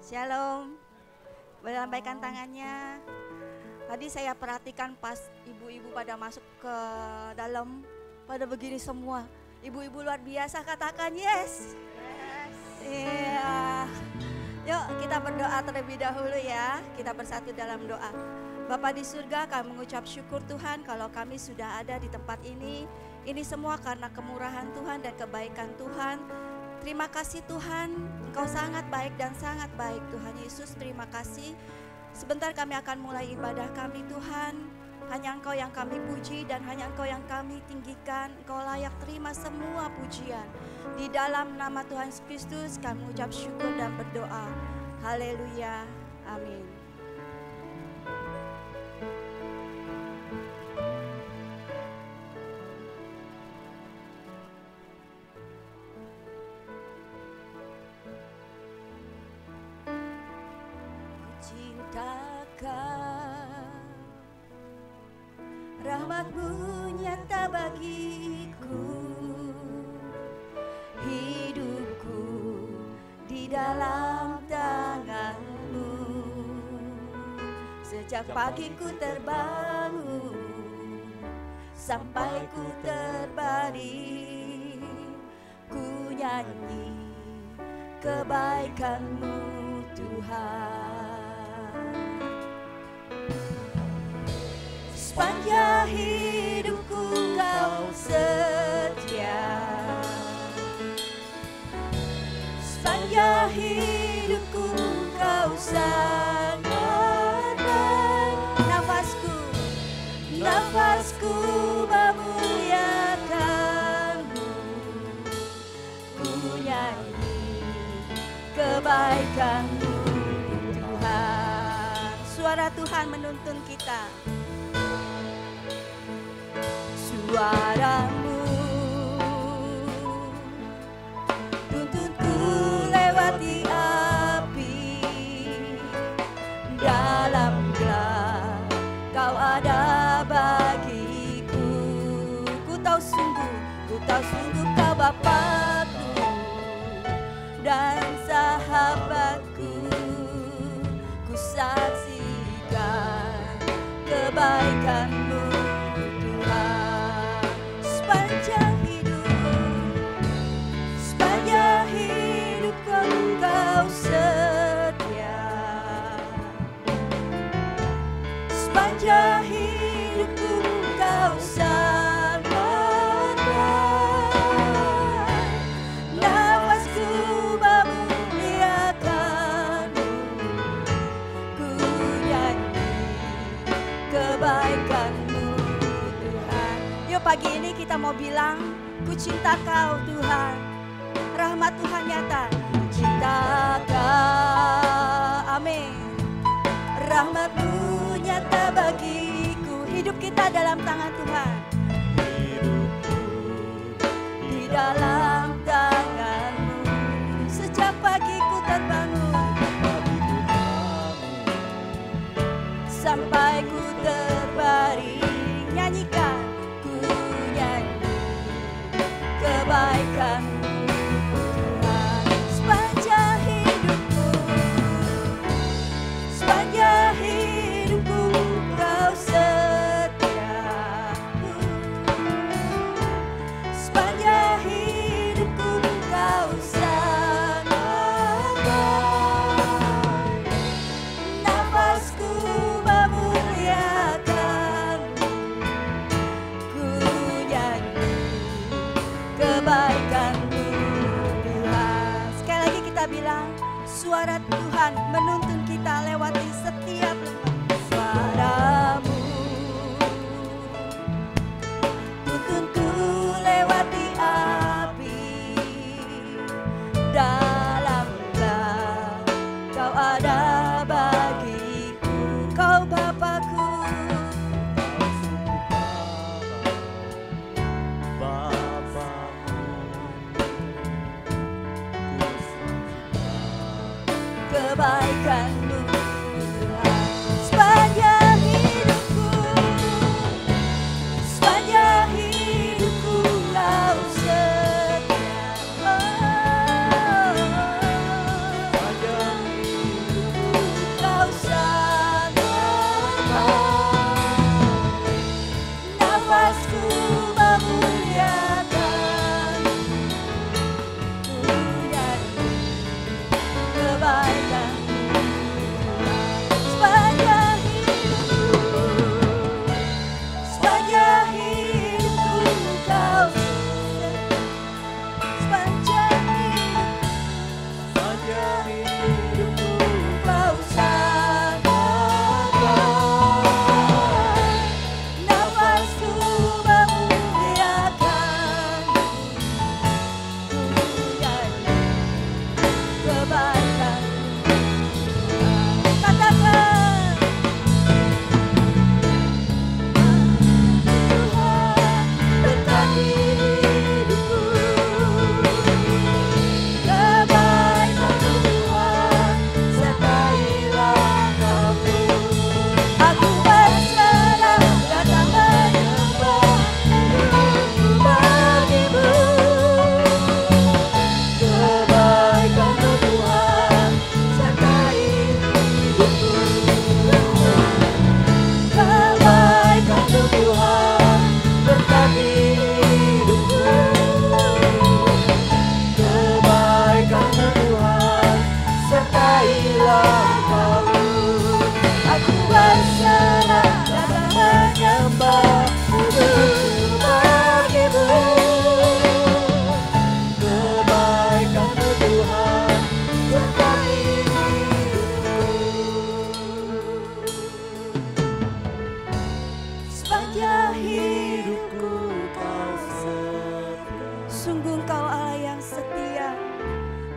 Shalom. Melambaikan tangannya. Tadi saya perhatikan pas ibu-ibu pada masuk ke dalam, pada begini semua. Ibu-ibu luar biasa, katakan yes. Iya. Yuk kita berdoa terlebih dahulu ya. Kita bersatu dalam doa. Bapa di surga, kami mengucap syukur Tuhan kalau kami sudah ada di tempat ini. Ini semua karena kemurahan Tuhan dan kebaikan Tuhan. Terima kasih Tuhan, Engkau sangat baik dan sangat baik Tuhan Yesus, terima kasih. Sebentar kami akan mulai ibadah kami Tuhan. Hanya Engkau yang kami puji dan hanya Engkau yang kami tinggikan. Engkau layak terima semua pujian. Di dalam nama Tuhan Yesus Kristus kami mengucap syukur dan berdoa. Haleluya, amin. Rahmat-Mu nyata bagiku, hidupku di dalam tangan-Mu. Sejak pagi ku terbangun sampai ku terbaring, ku nyanyi kebaikan-Mu Tuhan. Sepanjang hidupku Kau setia, sepanjang hidupku Kau sangat baik. Nafasku memuliakan-Mu, ku nyanyi kebaikan-Mu Tuhan. Suara Tuhan menuntun kita. Suara-Mu tuntunku lewati api, dalam gelap Kau ada bagiku. Ku tahu sungguh Kau Bapakku dan sahabatku. Ku saksikan kebaikan-Mu Kau setia, sepanjang hidupku Kau sangat baik. Nafasku memuliakan-Mu, ku nyanyi kebaikan-Mu Tuhan. Yuk pagi ini kita mau bilang, ku cinta Kau Tuhan. Rahmat Tuhan nyata, cinta Kau, amin. Rahmat-Mu nyata bagiku, hidup kita dalam tangan Tuhan. Hidupku di dalam tangan-Mu, sejak pagi ku terbangun sampai ku terbaring. Nyanyikan, ku nyanyi kebaikan-Mu. Suara Tuhan menuntun kita lewati setiap lembah. Suara-Mu tuntunku lewati api, dalam gelap Kau ada bagiku. Kau Bapakku, kebaikan-Mu Tuhan. Sepanjang hidupku Kau setia. Sepanjang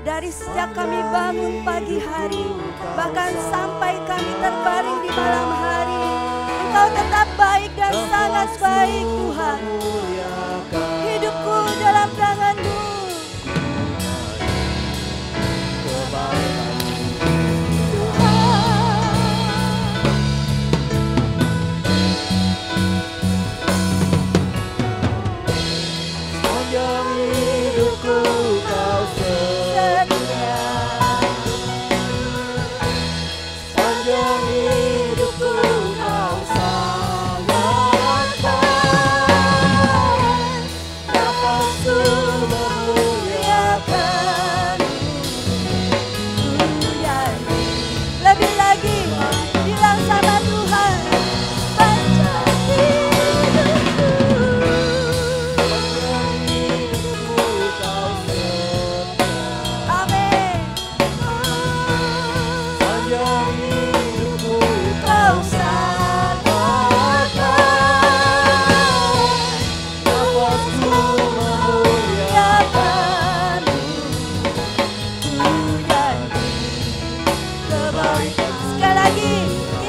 Dari sejak kami bangun pagi hari, bahkan sampai kami terbaring di malam hari, Engkau tetap baik dan sangat baik Tuhan. Hidupku dalam tangan-Mu. Sepanjang hidupku Kau setia, sepanjang hidupku Kau sangat baik. Nafasku memuliakan, Lebih lagi bilang sama Tuhan, sepanjang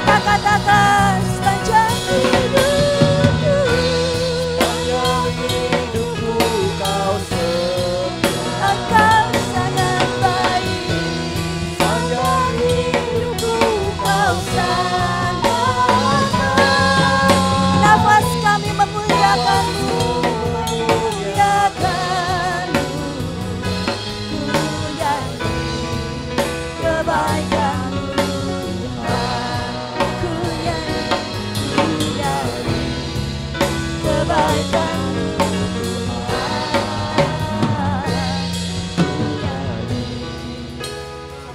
katakan sepanjang hidupku, sepanjang hidupku Kau setia, Engkau sangat baik. sepanjang hidupku Kau sangat baik. Nafas kami memuliakan-Mu, memuliakan-Mu, kebaikan-Mu Tuhan, ku nyanyi kebaikan-Mu Tuhan,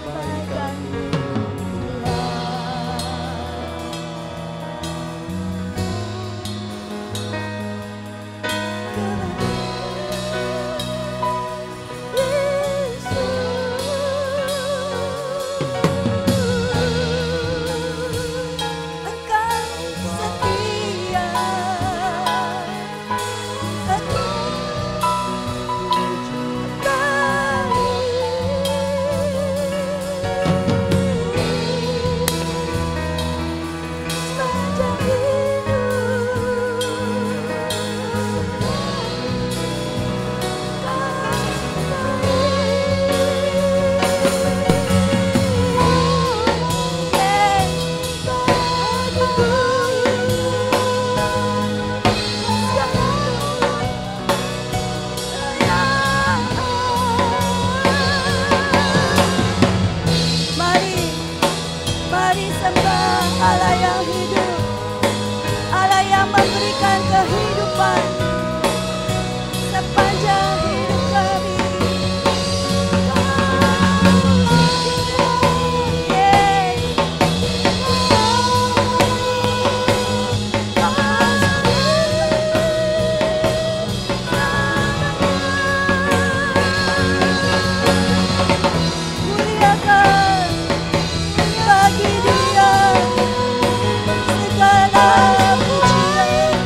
kebaikan-Mu Mari sembah Allah yang hidup, Allah yang memberikan kehidupan sepanjang hidup kami. Muliakan bagi Dia segala pujian,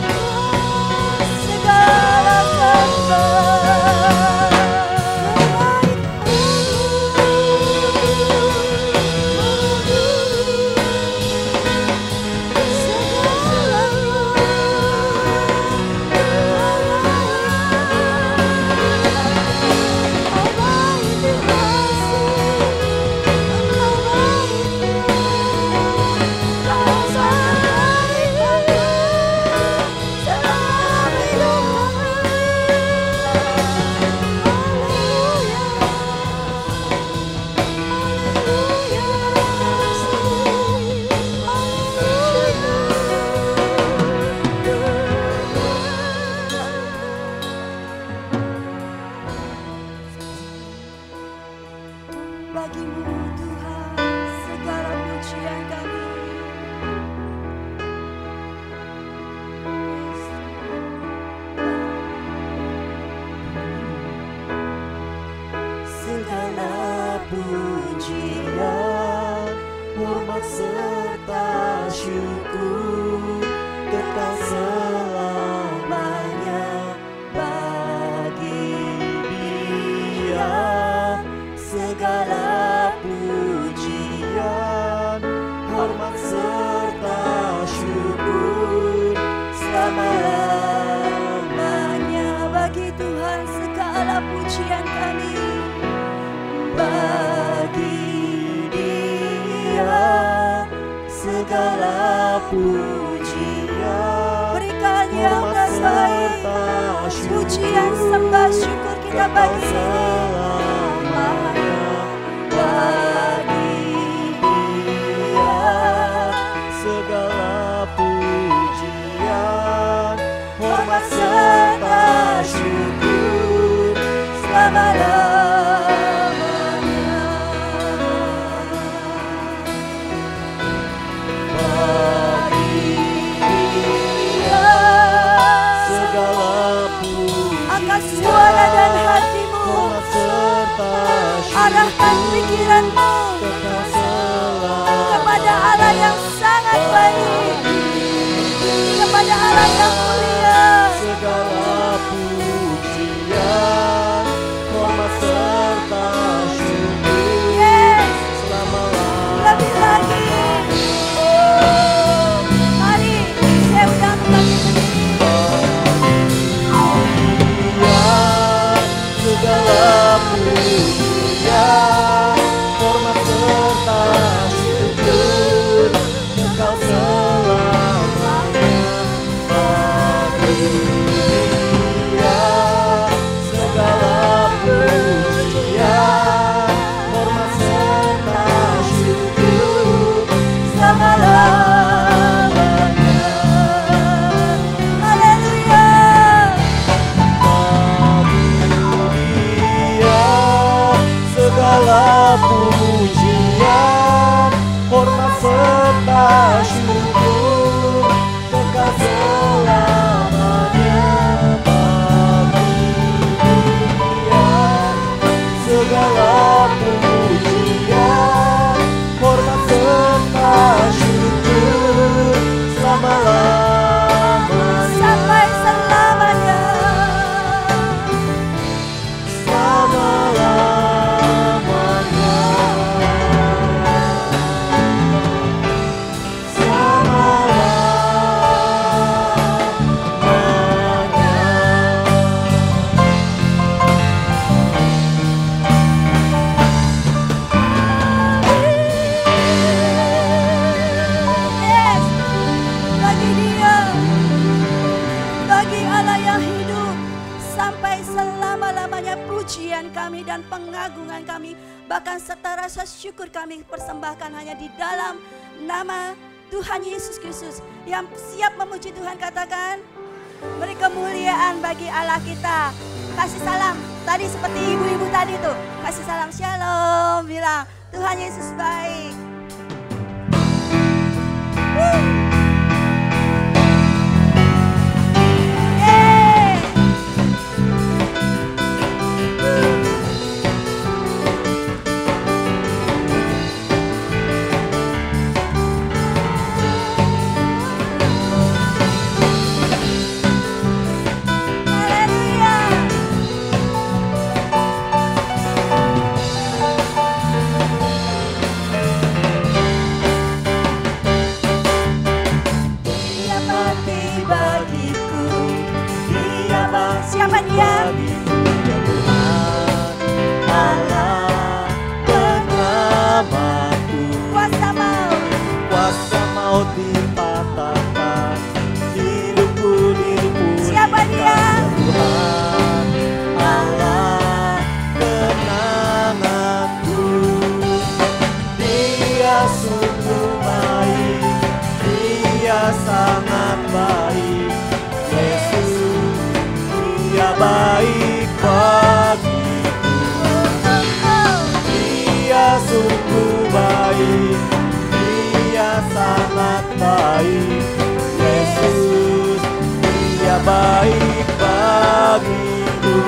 serta syukur kekal selamanya bagi Dia. Segala pujian, hormat serta syukur selama-lamanya bagi Tuhan. Segala pujian kami bagi Dia. Segala pujian, Berikan yang terbaik, pujian sembah syukur kita bagi selamanya bagi Dia. Segala pujian, hormat serta syukur selama-lamanya bagi Dia. Segala pujian, angkat suara dan hatimu, hormat serta arahkan pikiranmu kekal selamanya kepada Allah yang sangat baik, kepada Allah yang mulia. segala pujian, hormat serta syukur Yes, selama-lamanya lebih lagi. Mari saya undang bagi segala pujian, hormat serta syukur kekal selamanya bagi Dia. Segala pujian, hormat serta syukur selama-lamanya haleluya. Dia. Segala pujian, hormat serta syukur kekal selamanya bagi Dia. Segala pujian, hormat serta syukur selama-lamanya Sampai selamanya. selama-lamanya Yes, bagi Dia, bagi Allah yang hidup sampai selama-lamanya. Pujian kami dan pengagungan kami, bahkan serta rasa syukur kami persembahkan hanya di dalam nama Tuhan Yesus Kristus. Yang siap memuji Tuhan katakan, beri kemuliaan bagi Allah kita. Kasih salam tadi seperti ibu-ibu tadi tuh, kasih salam shalom, bilang Tuhan Yesus baik. Yeay. Haleluya. Dia mati bagiku. Dia mati. Siapa dia? bagiku ya Tuhan Allah penyelamatku. Kuasa maut. Kuasa maut dipatahkan, hidupku dipulihkan Siapa dia? ya Tuhan Allah kenanganku. Dia sungguh baik, Dia sangat baik. Yesus, Dia baik bagiku. Dia sungguh baik, Dia sangat baik. Yesus, Dia baik bagiku.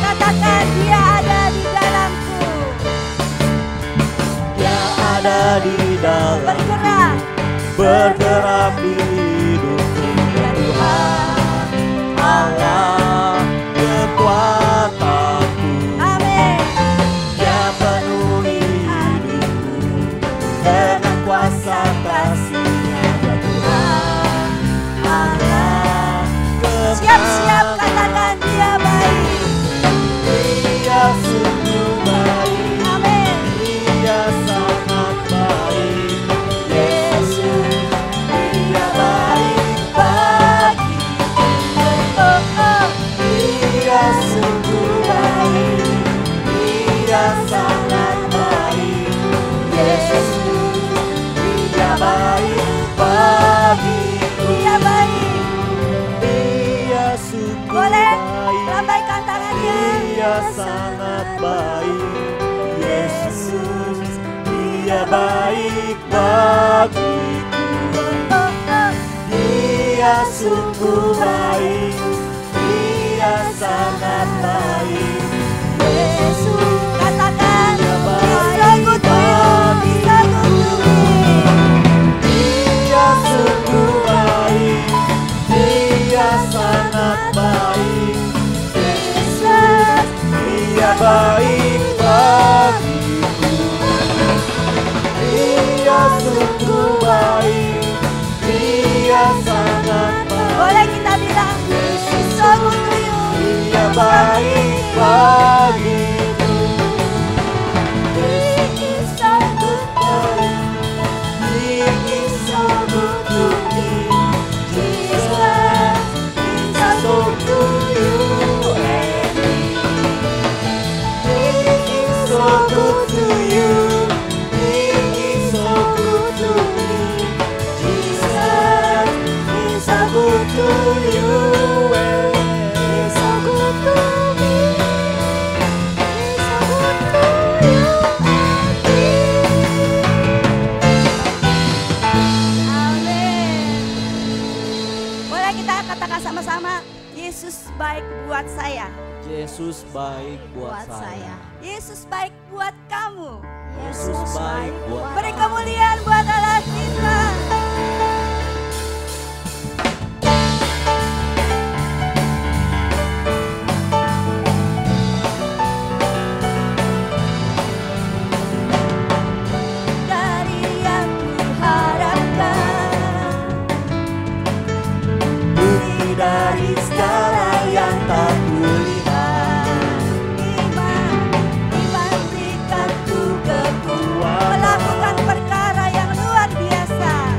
Katakan bergerak di hidupku. Ya Tuhan Allah kekuatanku, Amin. Dia penuhi hidupku dengan kuasa kasih-Nya. Ya Tuhan Allah Siap-siap katakan Dia baik. Dia sungguh baik, Amin. Dia sangat baik. Yesus, Dia baik bagiku. Oh, oh. Dia sungguh baik, Dia sangat baik. Yesus, Dia baik bagiku. Dia baik. Dia sungguh Boleh baik, lambaikan tangannya. Dia sangat baik. Yesus, Dia baik bagiku. Oh, oh. Dia sungguh baik, Dia sangat baik. Yesus, katakan Dia baik He's so good to you. He's so good to me. Dia sungguh baik, Dia sangat baik. Yesus, Dia baik bagiku. Dia sungguh baik, Dia sangat baik. boleh kita bilang He's so good to you. Dia baik bagiku. He is so good to you. He is so good to me. Jesus, He's so So good to you and me. He is so good to you. He is so good to me. Jesus is so good to you and He's so good to me. He's so good to you and me. Amin. Boleh kita katakan sama-sama, Yesus baik buat saya. Yesus baik buat saya. Yesus baik buat kamu. Yesus baik buat Beri kemuliaan buat Allah kita. Dari yang kuharapkan, bukti dari segala yang tak kulihat. iman berikanku kekuatan melakukan perkara yang luar biasa.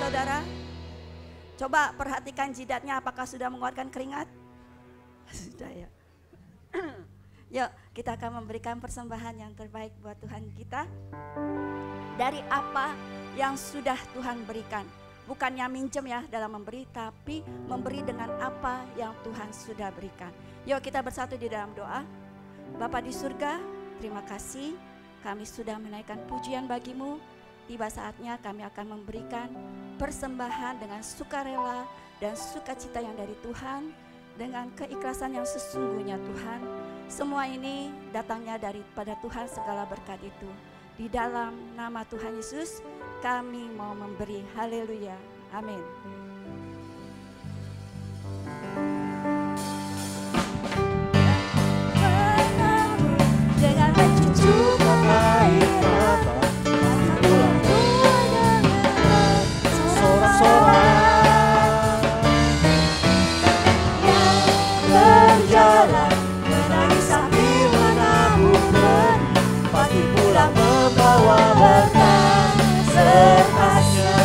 saudara? Coba perhatikan jidatnya, apakah sudah mengeluarkan keringat? Sudah ya. Yuk, kita akan memberikan persembahan yang terbaik buat Tuhan kita dari apa yang sudah Tuhan berikan. Bukannya minjem ya dalam memberi, tapi memberi dengan apa yang Tuhan sudah berikan. Yuk kita bersatu di dalam doa. Bapa di surga, terima kasih kami sudah menaikkan pujian bagimu. Tiba saatnya kami akan memberikan persembahan dengan sukarela dan sukacita yang dari Tuhan, dengan keikhlasan yang sesungguhnya Tuhan. Semua ini datangnya daripada Tuhan segala berkat itu. Di dalam nama Tuhan Yesus kami mau memberi. Haleluya. Amin. Dengan mencucurkan air mata, sorak-sorak yang berjalan, menangis sambil menabung benih, pasti pulang membawa berkat sertasnya.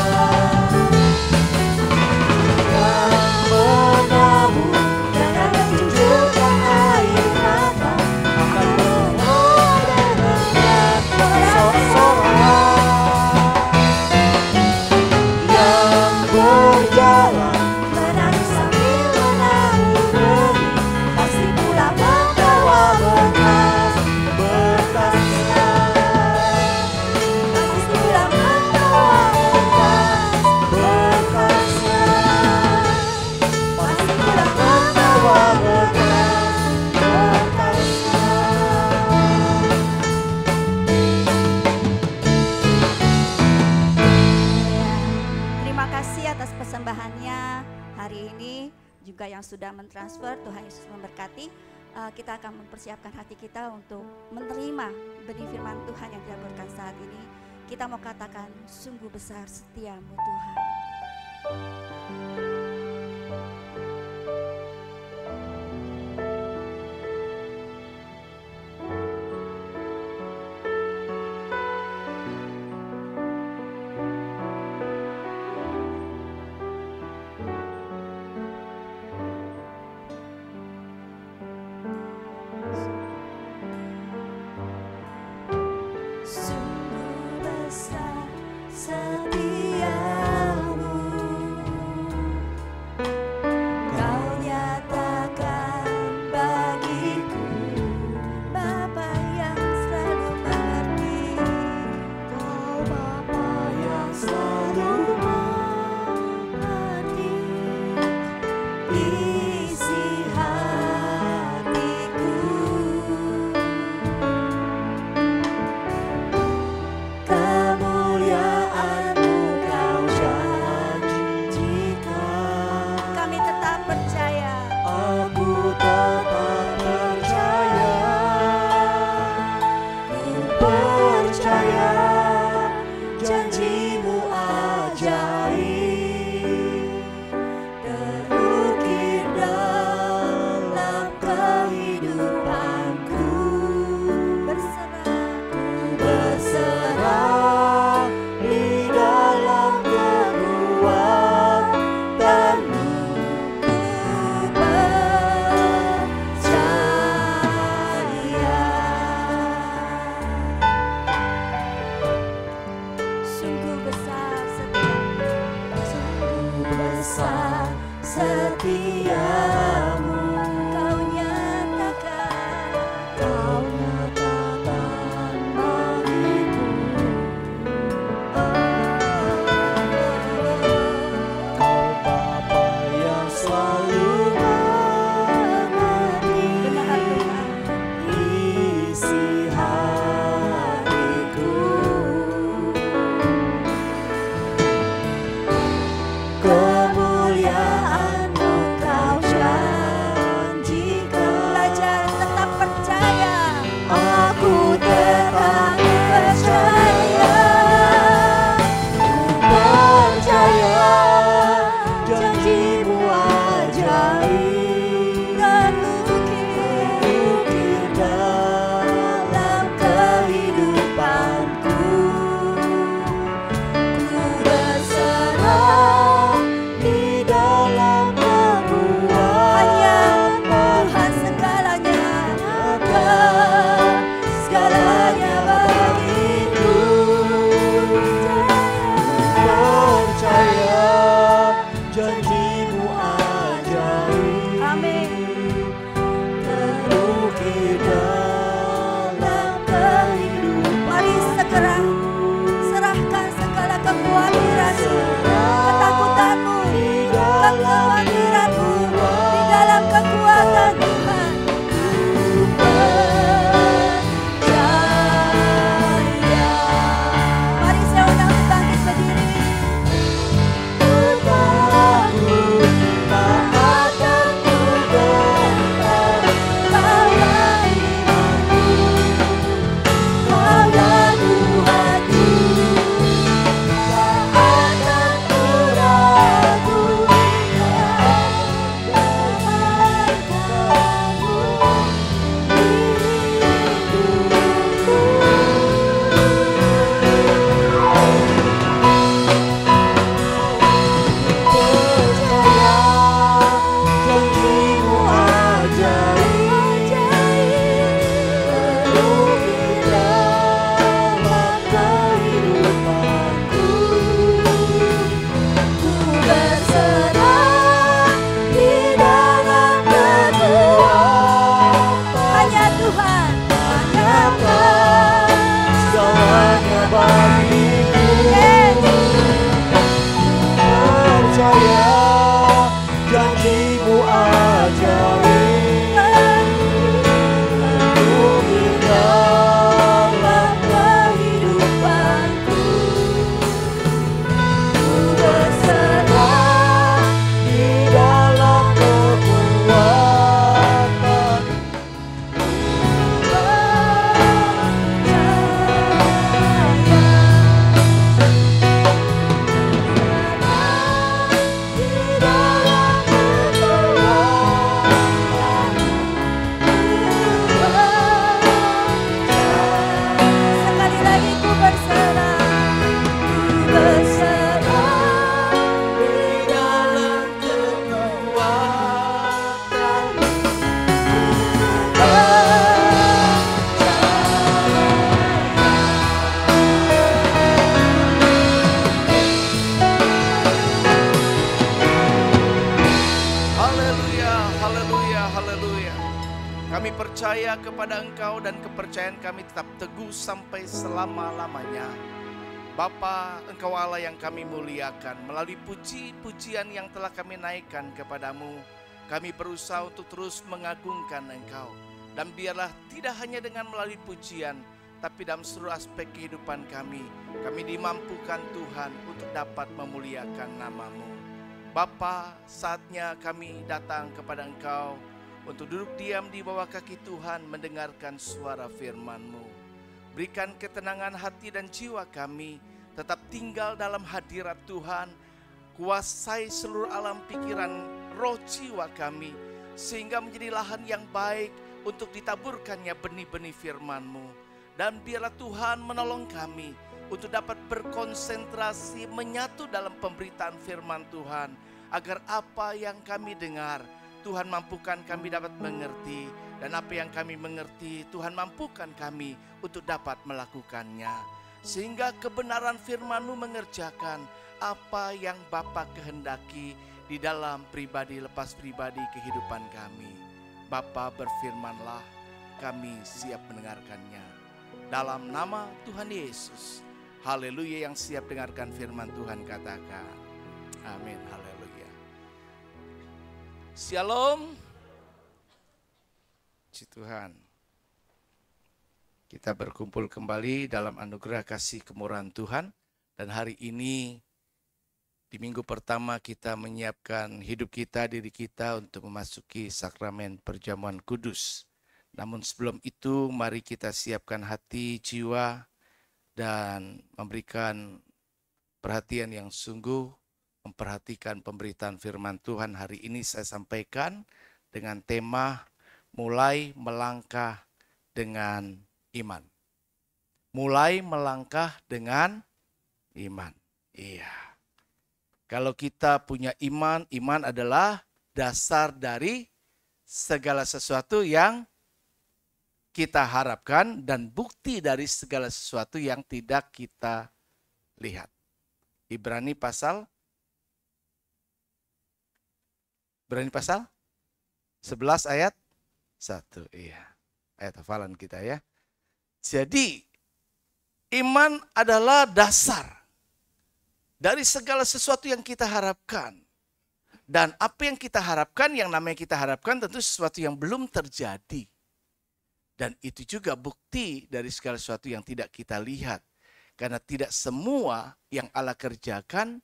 Yang menabung dengan mencucurkan air mata, akan menolak dengan sorak-sorak yang berjalan, menangis sambil menabung benih, pasti pulang membawa berkasnya. Pasti pulang membawa berkasnya. Pasti pulang membawa berkasnya. Terima kasih atas persembahannya hari ini, juga yang sudah mentransfer. Tuhan Yesus memberkati. Kita akan mempersiapkan hati kita untuk menerima benih firman Tuhan yang dilaburkan saat ini. Kita mau katakan, sungguh besar setiamu Tuhan. Sungguh besar setiamu, Kau nyatakan bagiku, Bapa yang selalu mengerti. Kau Bapa yang selalu mengerti isi hatiku. Kemuliaan-Mu Kau janjikan. Kami tetap percaya. Aku tetap percaya. Ku percaya janji-Mu ajaib, terukir dalam kehidupanku. Berserah di dalam kekuatan-Mu. Ku percaya. Sungguh besar setiamu. Sungguh besar setiamu, Kau nyatakan. Kau nyatakan bagiku. Kau Bapa yang selalu mengerti Benar Tuhan. isi hatiku. Kemuliaan-Mu Kau percaya janjimu ajaib. Penuh dalam kehidupanku, ku berserah di dalam kekuatan. Sekali lagi ku berserah, ku berserah Di dalam kekuatan Haleluya, haleluya, haleluya. Kami percaya kepada Engkau dan kepercayaan kami tetap teguh sampai selama-lamanya. Bapa, Engkau Allah yang kami muliakan. Melalui puji-pujian yang telah kami naikkan kepadamu, kami berusaha untuk terus mengagungkan Engkau. Dan biarlah tidak hanya dengan melalui pujian, tapi dalam seluruh aspek kehidupan kami dimampukan Tuhan untuk dapat memuliakan nama-Mu. Bapa, saatnya kami datang kepada Engkau untuk duduk diam di bawah kaki Tuhan mendengarkan suara firman-Mu. Berikan ketenangan hati dan jiwa kami tetap tinggal dalam hadirat Tuhan. Kuasai seluruh alam pikiran roh jiwa kami sehingga menjadi lahan yang baik untuk ditaburkannya benih-benih firman-Mu. Dan biarlah Tuhan menolong kami untuk dapat berkonsentrasi menyatu dalam pemberitaan firman Tuhan, agar apa yang kami dengar Tuhan mampukan kami dapat mengerti, dan apa yang kami mengerti Tuhan mampukan kami untuk dapat melakukannya, sehingga kebenaran firman-Mu mengerjakan apa yang Bapa kehendaki di dalam pribadi lepas pribadi kehidupan kami. Bapa, berfirmanlah, kami siap mendengarkannya. Dalam nama Tuhan Yesus. Haleluya, yang siap dengarkan firman Tuhan katakan. Amin, haleluya. Shalom. Puji Tuhan. Kita berkumpul kembali dalam anugerah kasih kemurahan Tuhan. Dan hari ini di minggu pertama kita menyiapkan hidup kita, diri kita untuk memasuki sakramen perjamuan kudus. Namun sebelum itu mari kita siapkan hati, jiwa, dan memberikan perhatian yang sungguh, memperhatikan pemberitaan firman Tuhan. Hari ini saya sampaikan dengan tema mulai melangkah dengan iman. Mulai melangkah dengan iman. Iya. Kalau kita punya iman, iman adalah dasar dari segala sesuatu yang kita harapkan dan bukti dari segala sesuatu yang tidak kita lihat. Ibrani pasal 11 ayat 1. Iya. Ayat hafalan kita ya. Jadi iman adalah dasar dari segala sesuatu yang kita harapkan. Dan apa yang kita harapkan, yang namanya kita harapkan tentu sesuatu yang belum terjadi. Dan itu juga bukti dari segala sesuatu yang tidak kita lihat. Karena tidak semua yang Allah kerjakan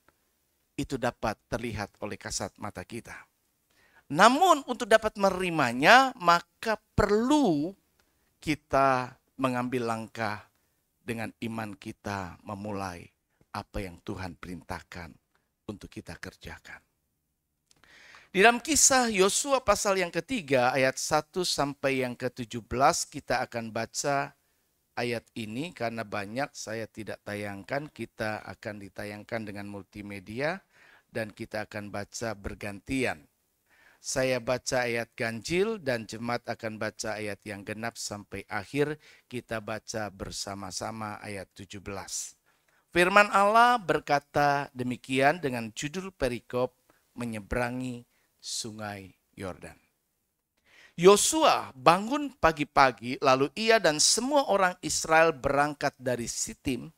itu dapat terlihat oleh kasat mata kita. Namun untuk dapat menerimanya, maka perlu kita mengambil langkah dengan iman kita memulai apa yang Tuhan perintahkan untuk kita kerjakan. Di dalam kisah Yosua pasal yang ketiga ayat 1 sampai yang ke-17 kita akan baca ayat ini karena banyak saya tidak tayangkan, kita akan ditayangkan dengan multimedia dan kita akan baca bergantian. Saya baca ayat ganjil dan jemaat akan baca ayat yang genap sampai akhir, kita baca bersama-sama ayat 17. Firman Allah berkata demikian dengan judul perikop menyeberangi Sungai Yordan. Yosua bangun pagi-pagi, lalu ia dan semua orang Israel berangkat dari Sitim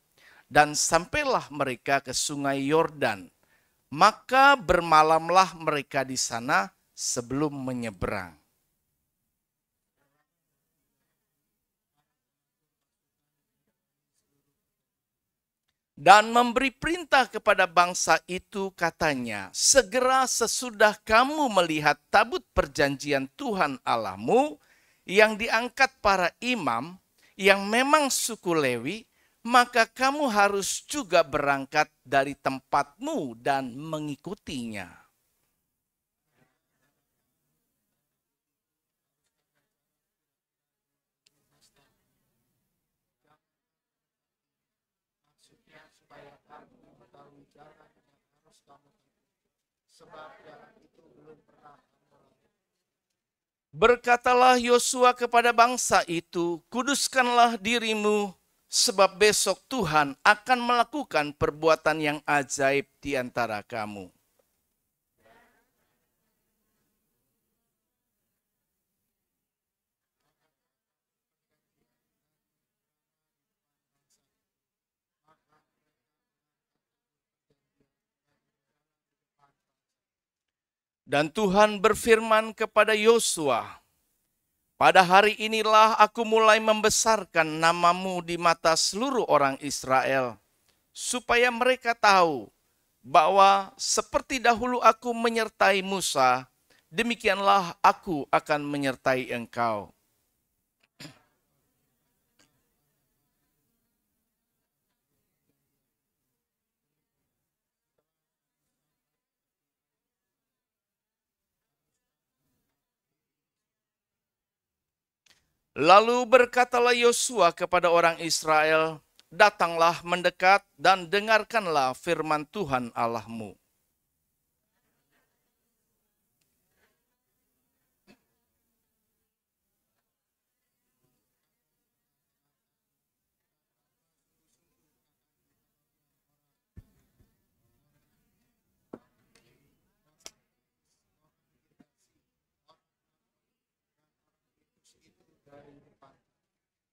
dan sampailah mereka ke Sungai Yordan Maka bermalamlah mereka di sana sebelum menyeberang. Dan memberi perintah kepada bangsa itu, katanya, segera sesudah kamu melihat tabut perjanjian Tuhan Allahmu yang diangkat para imam yang memang suku Lewi, maka kamu harus juga berangkat dari tempatmu dan mengikutinya. Berkatalah Yosua kepada bangsa itu, kuduskanlah dirimu, sebab besok Tuhan akan melakukan perbuatan yang ajaib di antara kamu. Dan Tuhan berfirman kepada Yosua, pada hari inilah aku mulai membesarkan namamu di mata seluruh orang Israel, supaya mereka tahu bahwa seperti dahulu aku menyertai Musa, demikianlah aku akan menyertai engkau. Lalu berkatalah Yosua kepada orang Israel, datanglah mendekat dan dengarkanlah firman Tuhan Allahmu.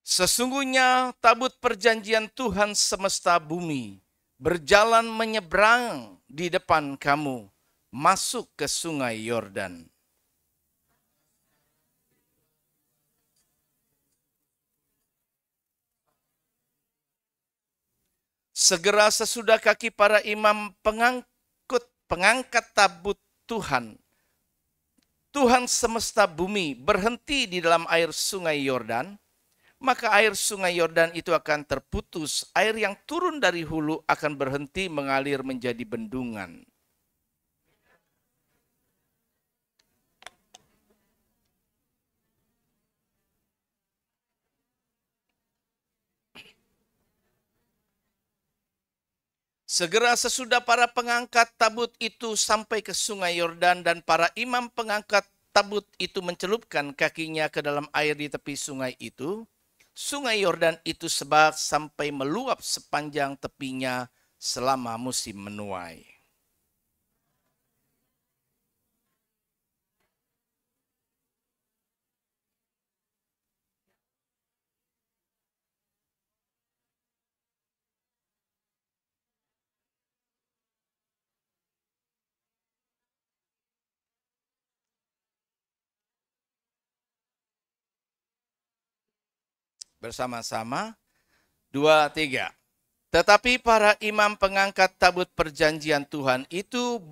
Sesungguhnya tabut perjanjian Tuhan semesta bumi berjalan menyeberang di depan kamu, masuk ke sungai Yordan. Segera sesudah kaki para imam pengangkat tabut Tuhan semesta bumi berhenti di dalam air sungai Yordan, maka air sungai Yordan itu akan terputus, air yang turun dari hulu akan berhenti mengalir menjadi bendungan. Segera sesudah para pengangkat tabut itu sampai ke sungai Yordan dan para imam pengangkat tabut itu mencelupkan kakinya ke dalam air di tepi sungai itu, sungai Yordan itu sebab sampai meluap sepanjang tepinya selama musim menuai. Bersama-sama, 2, 3. Tetapi para imam pengangkat tabut perjanjian Tuhan itu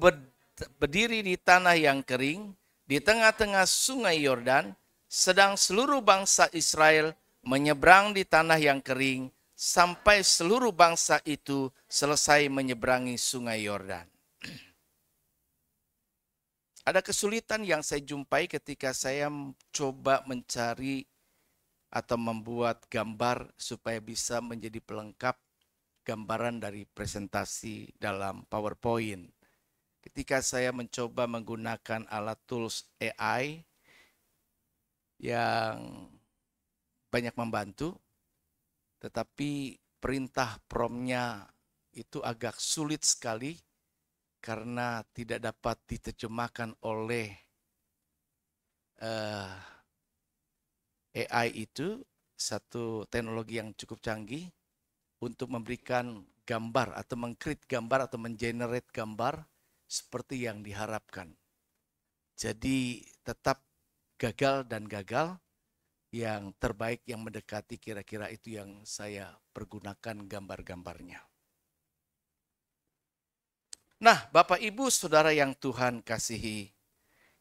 berdiri di tanah yang kering, di tengah-tengah sungai Yordan, sedang seluruh bangsa Israel menyeberang di tanah yang kering, sampai seluruh bangsa itu selesai menyeberangi sungai Yordan. Ada kesulitan yang saya jumpai ketika saya coba mencari atau membuat gambar supaya bisa menjadi pelengkap gambaran dari presentasi dalam PowerPoint. Ketika saya mencoba menggunakan alat tools AI yang banyak membantu, tetapi perintah prompt-nya itu agak sulit sekali karena tidak dapat diterjemahkan oleh AI itu, satu teknologi yang cukup canggih untuk memberikan gambar atau meng-create gambar atau men-generate gambar seperti yang diharapkan. Jadi tetap gagal dan gagal, yang terbaik yang mendekati kira-kira itu yang saya pergunakan gambar-gambarnya. Nah, Bapak Ibu Saudara yang Tuhan kasihi,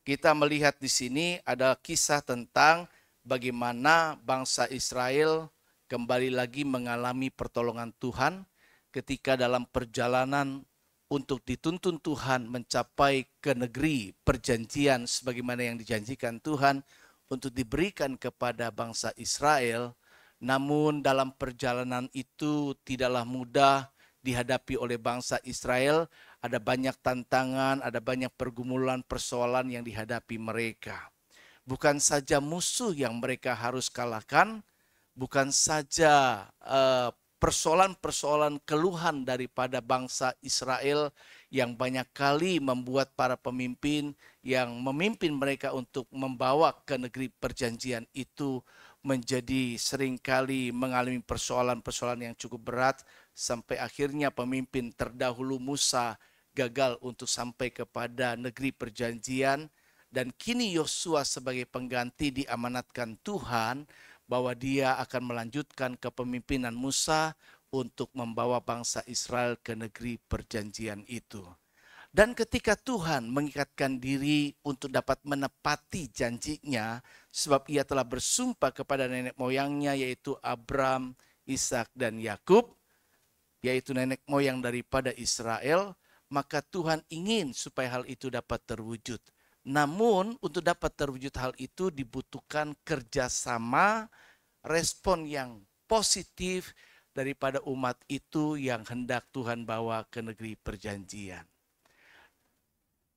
kita melihat di sini ada kisah tentang bagaimana bangsa Israel kembali lagi mengalami pertolongan Tuhan ketika dalam perjalanan untuk dituntun Tuhan mencapai ke negeri perjanjian sebagaimana yang dijanjikan Tuhan untuk diberikan kepada bangsa Israel. Namun dalam perjalanan itu tidaklah mudah dihadapi oleh bangsa Israel. Ada banyak tantangan, ada banyak pergumulan, persoalan yang dihadapi mereka. Bukan saja musuh yang mereka harus kalahkan, bukan saja persoalan-persoalan keluhan daripada bangsa Israel yang banyak kali membuat para pemimpin yang memimpin mereka untuk membawa ke negeri perjanjian itu menjadi seringkali mengalami persoalan-persoalan yang cukup berat, sampai akhirnya pemimpin terdahulu Musa gagal untuk sampai kepada negeri perjanjian, dan kini Yosua sebagai pengganti diamanatkan Tuhan bahwa dia akan melanjutkan kepemimpinan Musa untuk membawa bangsa Israel ke negeri perjanjian itu. Dan ketika Tuhan mengikatkan diri untuk dapat menepati janjinya, sebab ia telah bersumpah kepada nenek moyangnya yaitu Abram, Ishak dan Yakub, yaitu nenek moyang daripada Israel, maka Tuhan ingin supaya hal itu dapat terwujud. Namun untuk dapat terwujud hal itu dibutuhkan kerjasama, respon yang positif daripada umat itu yang hendak Tuhan bawa ke negeri perjanjian.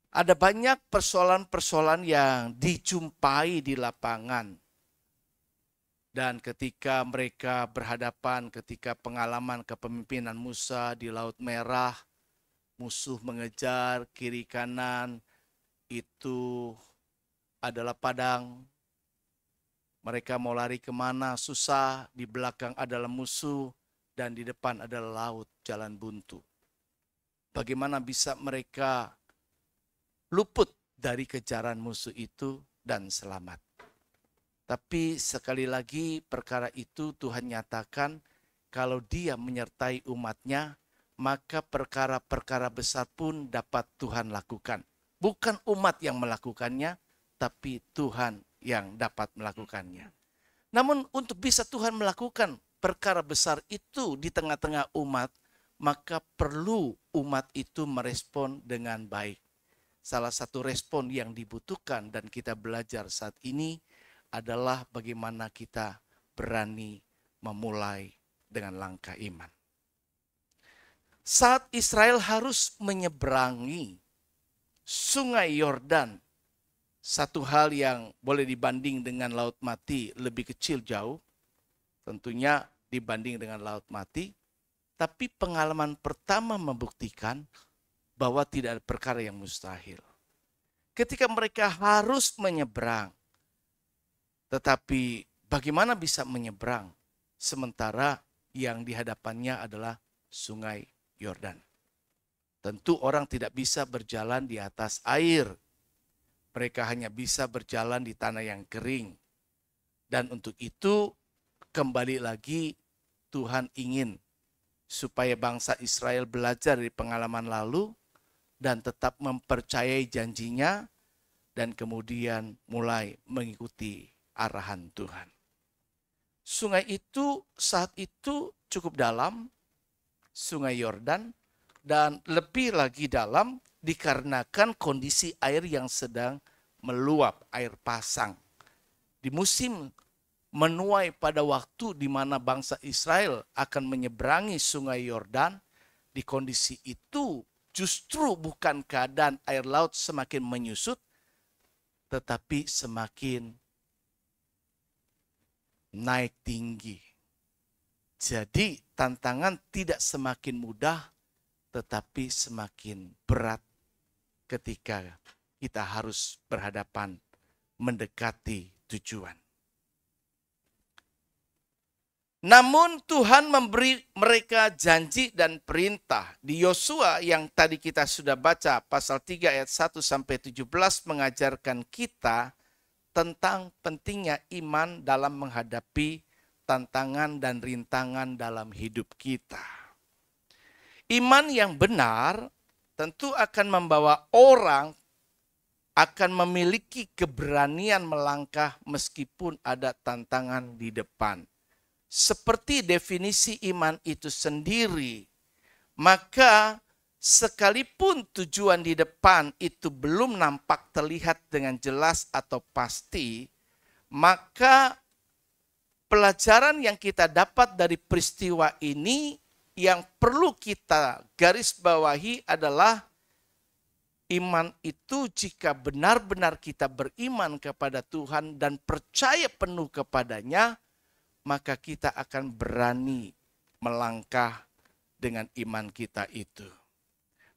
Ada banyak persoalan-persoalan yang dijumpai di lapangan. Dan ketika mereka berhadapan, ketika pengalaman kepemimpinan Musa di Laut Merah, musuh mengejar kiri kanan, itu adalah padang. Mereka mau lari kemana, susah. Di belakang adalah musuh dan di depan adalah laut, jalan buntu. Bagaimana bisa mereka luput dari kejaran musuh itu dan selamat? Tapi sekali lagi perkara itu Tuhan nyatakan kalau dia menyertai umatnya, maka perkara-perkara besar pun dapat Tuhan lakukan. Bukan umat yang melakukannya, tapi Tuhan yang dapat melakukannya. Namun untuk bisa Tuhan melakukan perkara besar itu di tengah-tengah umat, maka perlu umat itu merespon dengan baik. Salah satu respon yang dibutuhkan dan kita belajar saat ini adalah bagaimana kita berani memulai dengan langkah iman. Saat Israel harus menyeberangi Sungai Yordan, satu hal yang boleh dibanding dengan Laut Mati lebih kecil jauh, tentunya dibanding dengan Laut Mati, tapi pengalaman pertama membuktikan bahwa tidak ada perkara yang mustahil. Ketika mereka harus menyeberang, tetapi bagaimana bisa menyeberang sementara yang di hadapannya adalah Sungai Yordan? Tentu orang tidak bisa berjalan di atas air. Mereka hanya bisa berjalan di tanah yang kering. Dan untuk itu kembali lagi Tuhan ingin supaya bangsa Israel belajar dari pengalaman lalu dan tetap mempercayai janjinya dan kemudian mulai mengikuti arahan Tuhan. Sungai itu saat itu cukup dalam, Sungai Yordan, dan lebih lagi dalam dikarenakan kondisi air yang sedang meluap, air pasang. Di musim menuai pada waktu di mana bangsa Israel akan menyeberangi Sungai Yordan, di kondisi itu justru bukan keadaan air laut semakin menyusut, tetapi semakin naik tinggi. Jadi tantangan tidak semakin mudah, tetapi semakin berat ketika kita harus berhadapan mendekati tujuan. Namun Tuhan memberi mereka janji dan perintah. Di Yosua yang tadi kita sudah baca, pasal 3 ayat 1 sampai 17 mengajarkan kita tentang pentingnya iman dalam menghadapi tantangan dan rintangan dalam hidup kita. Iman yang benar tentu akan membawa orang akan memiliki keberanian melangkah meskipun ada tantangan di depan. Seperti definisi iman itu sendiri, maka sekalipun tujuan di depan itu belum nampak terlihat dengan jelas atau pasti, maka pelajaran yang kita dapat dari peristiwa ini yang perlu kita garis bawahi adalah iman itu jika benar-benar kita beriman kepada Tuhan dan percaya penuh kepadanya, maka kita akan berani melangkah dengan iman kita itu.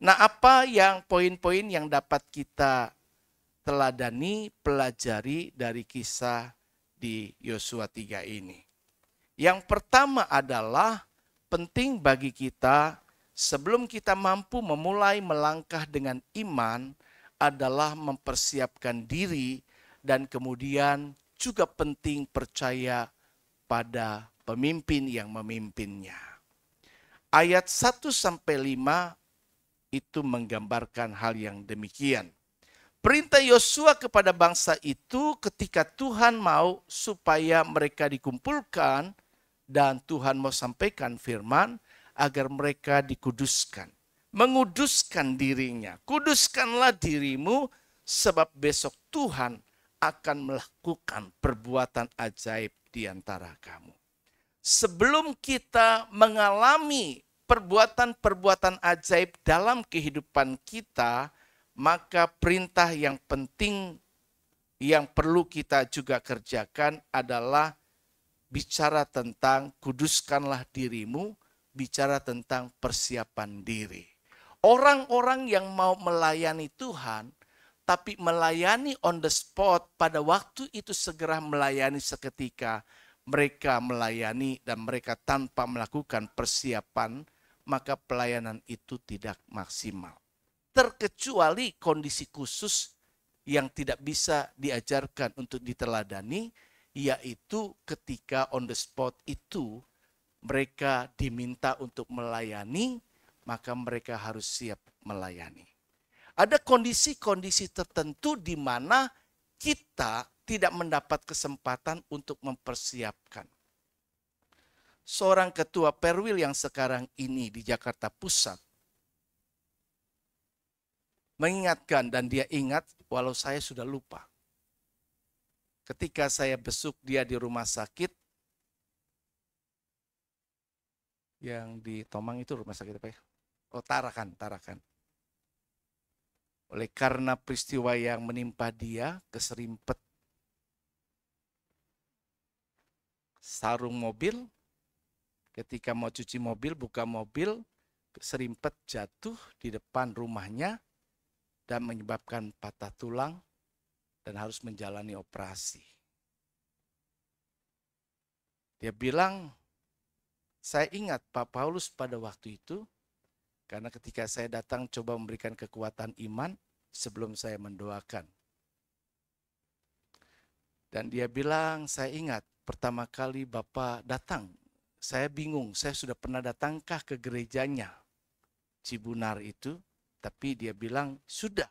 Nah, apa yang poin-poin yang dapat kita teladani, pelajari dari kisah di Yosua 3 ini? Yang pertama adalah penting bagi kita sebelum kita mampu memulai melangkah dengan iman adalah mempersiapkan diri dan kemudian juga penting percaya pada pemimpin yang memimpinnya. Ayat 1-5 itu menggambarkan hal yang demikian. Perintah Yosua kepada bangsa itu ketika Tuhan mau supaya mereka dikumpulkan dan Tuhan mau sampaikan firman agar mereka dikuduskan. Menguduskan dirinya. Kuduskanlah dirimu sebab besok Tuhan akan melakukan perbuatan ajaib di antara kamu. Sebelum kita mengalami perbuatan-perbuatan ajaib dalam kehidupan kita, maka perintah yang penting yang perlu kita juga kerjakan adalah bicara tentang kuduskanlah dirimu, bicara tentang persiapan diri. Orang-orang yang mau melayani Tuhan, tapi melayani on the spot, pada waktu itu segera melayani seketika, mereka melayani dan mereka tanpa melakukan persiapan, maka pelayanan itu tidak maksimal. Terkecuali kondisi khusus yang tidak bisa diajarkan untuk diteladani, yaitu ketika on the spot itu mereka diminta untuk melayani, maka mereka harus siap melayani. Ada kondisi-kondisi tertentu di mana kita tidak mendapat kesempatan untuk mempersiapkan. Seorang ketua Perwil yang sekarang ini di Jakarta Pusat mengingatkan, dan dia ingat walau saya sudah lupa. Ketika saya besuk dia di rumah sakit, yang di Tomang itu rumah sakit apa ya? Oh, Tarakan. Oleh karena peristiwa yang menimpa dia, keserimpet sarung mobil, ketika mau cuci mobil, buka mobil, keserimpet jatuh di depan rumahnya dan menyebabkan patah tulang dan harus menjalani operasi. Dia bilang, saya ingat Pak Paulus pada waktu itu, karena ketika saya datang coba memberikan kekuatan iman sebelum saya mendoakan. Dan dia bilang, saya ingat pertama kali Bapak datang, saya bingung, saya sudah pernah datangkah ke gerejanya Cibunar itu, tapi dia bilang sudah.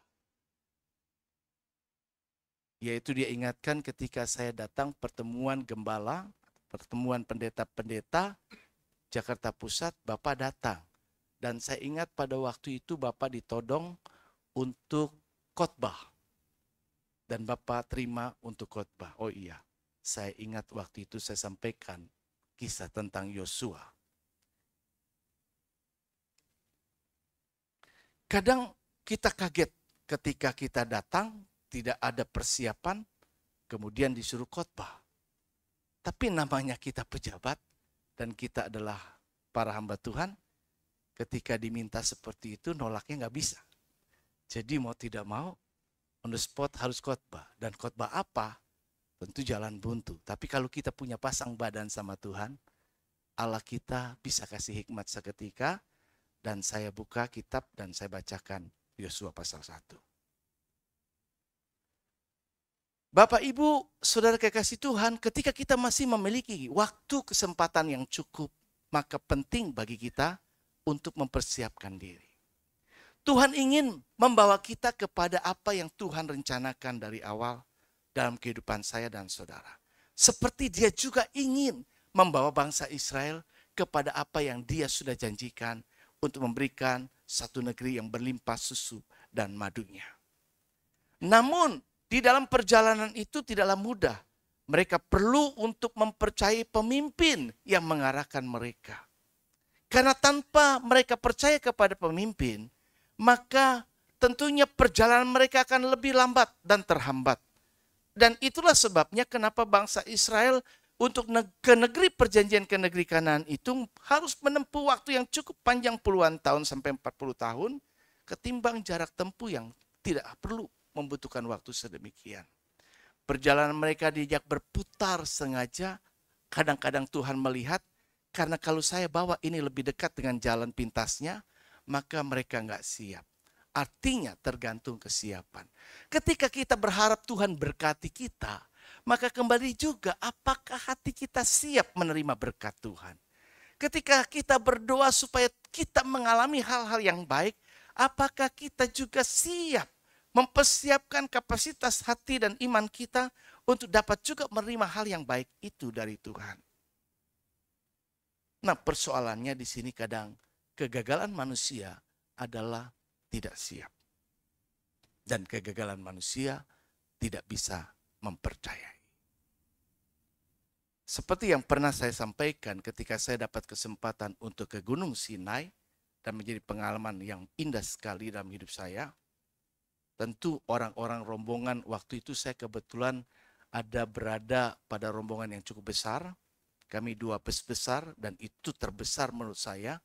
Yaitu dia ingatkan ketika saya datang pertemuan gembala, pertemuan pendeta-pendeta Jakarta Pusat, Bapak datang. Dan saya ingat pada waktu itu Bapak ditodong untuk khotbah. Dan Bapak terima untuk khotbah. Oh iya, saya ingat waktu itu saya sampaikan kisah tentang Yosua. Kadang kita kaget ketika kita datang, tidak ada persiapan, kemudian disuruh khotbah. Tapi namanya kita pejabat dan kita adalah para hamba Tuhan, ketika diminta seperti itu nolaknya nggak bisa. Jadi mau tidak mau on the spot harus khotbah. Dan khotbah apa? Tentu jalan buntu. Tapi kalau kita punya pasang badan sama Tuhan, Allah kita bisa kasih hikmat seketika. Dan saya buka kitab dan saya bacakan Yosua pasal 1. Bapak, Ibu, Saudara kekasih Tuhan, ketika kita masih memiliki waktu kesempatan yang cukup, maka penting bagi kita untuk mempersiapkan diri. Tuhan ingin membawa kita kepada apa yang Tuhan rencanakan dari awal dalam kehidupan saya dan saudara. Seperti Dia juga ingin membawa bangsa Israel kepada apa yang Dia sudah janjikan untuk memberikan satu negeri yang berlimpah susu dan madunya. Namun di dalam perjalanan itu tidaklah mudah. Mereka perlu untuk mempercayai pemimpin yang mengarahkan mereka. Karena tanpa mereka percaya kepada pemimpin, maka tentunya perjalanan mereka akan lebih lambat dan terhambat. Dan itulah sebabnya kenapa bangsa Israel untuk ke negeri perjanjian, ke negeri Kanaan itu harus menempuh waktu yang cukup panjang, puluhan tahun sampai 40 tahun, ketimbang jarak tempuh yang tidak perlu membutuhkan waktu sedemikian. Perjalanan mereka diajak berputar sengaja. Kadang-kadang Tuhan melihat, karena kalau saya bawa ini lebih dekat dengan jalan pintasnya, maka mereka nggak siap. Artinya tergantung kesiapan. Ketika kita berharap Tuhan berkati kita, maka kembali juga apakah hati kita siap menerima berkat Tuhan. Ketika kita berdoa supaya kita mengalami hal-hal yang baik, apakah kita juga siap mempersiapkan kapasitas hati dan iman kita untuk dapat juga menerima hal yang baik itu dari Tuhan. Nah, persoalannya di sini kadang kegagalan manusia adalah tidak siap. Dan kegagalan manusia tidak bisa mempercayai. Seperti yang pernah saya sampaikan ketika saya dapat kesempatan untuk ke Gunung Sinai dan menjadi pengalaman yang indah sekali dalam hidup saya. Tentu orang-orang rombongan waktu itu saya kebetulan berada pada rombongan yang cukup besar. Kami 2 bus besar dan itu terbesar menurut saya.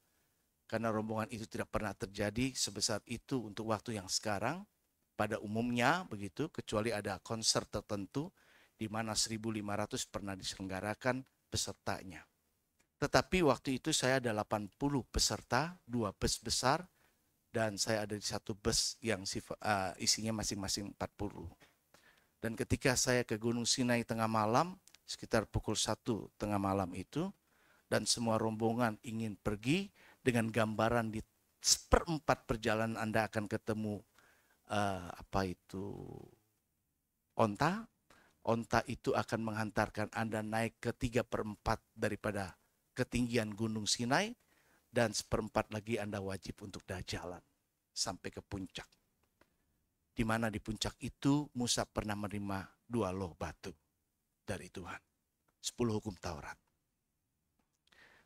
Karena rombongan itu tidak pernah terjadi sebesar itu untuk waktu yang sekarang. Pada umumnya begitu, kecuali ada konser tertentu di mana 1.500 pernah diselenggarakan pesertanya. Tetapi waktu itu saya ada 80 peserta, 2 bus besar, dan saya ada di 1 bus yang isinya masing-masing 40. Dan ketika saya ke Gunung Sinai tengah malam, sekitar pukul 1 tengah malam itu, dan semua rombongan ingin pergi dengan gambaran di seperempat perjalanan Anda akan ketemu onta. Onta itu akan menghantarkan Anda naik ke 3/4 daripada ketinggian Gunung Sinai, dan 1/4 lagi Anda wajib untuk jalan sampai ke puncak. Di mana di puncak itu Musa pernah menerima 2 loh batu dari Tuhan. 10 hukum Taurat.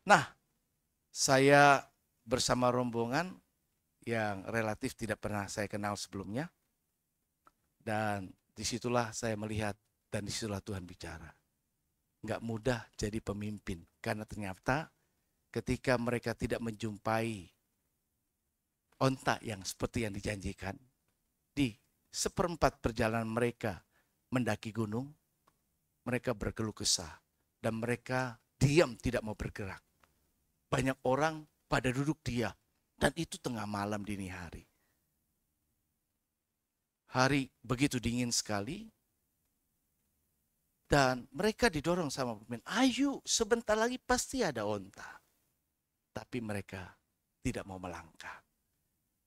Nah, saya bersama rombongan yang relatif tidak pernah saya kenal sebelumnya. Dan disitulah saya melihat dan disitulah Tuhan bicara. Nggak mudah jadi pemimpin. Karena ternyata ketika mereka tidak menjumpai onta yang seperti yang dijanjikan, di 1/4 perjalanan mereka mendaki gunung, mereka berkeluh kesah. Dan mereka diam tidak mau bergerak. Banyak orang pada duduk diam. Dan itu tengah malam dini hari. Hari begitu dingin sekali. Dan mereka didorong sama pemimpin. Ayo sebentar lagi pasti ada onta. Tapi mereka tidak mau melangkah.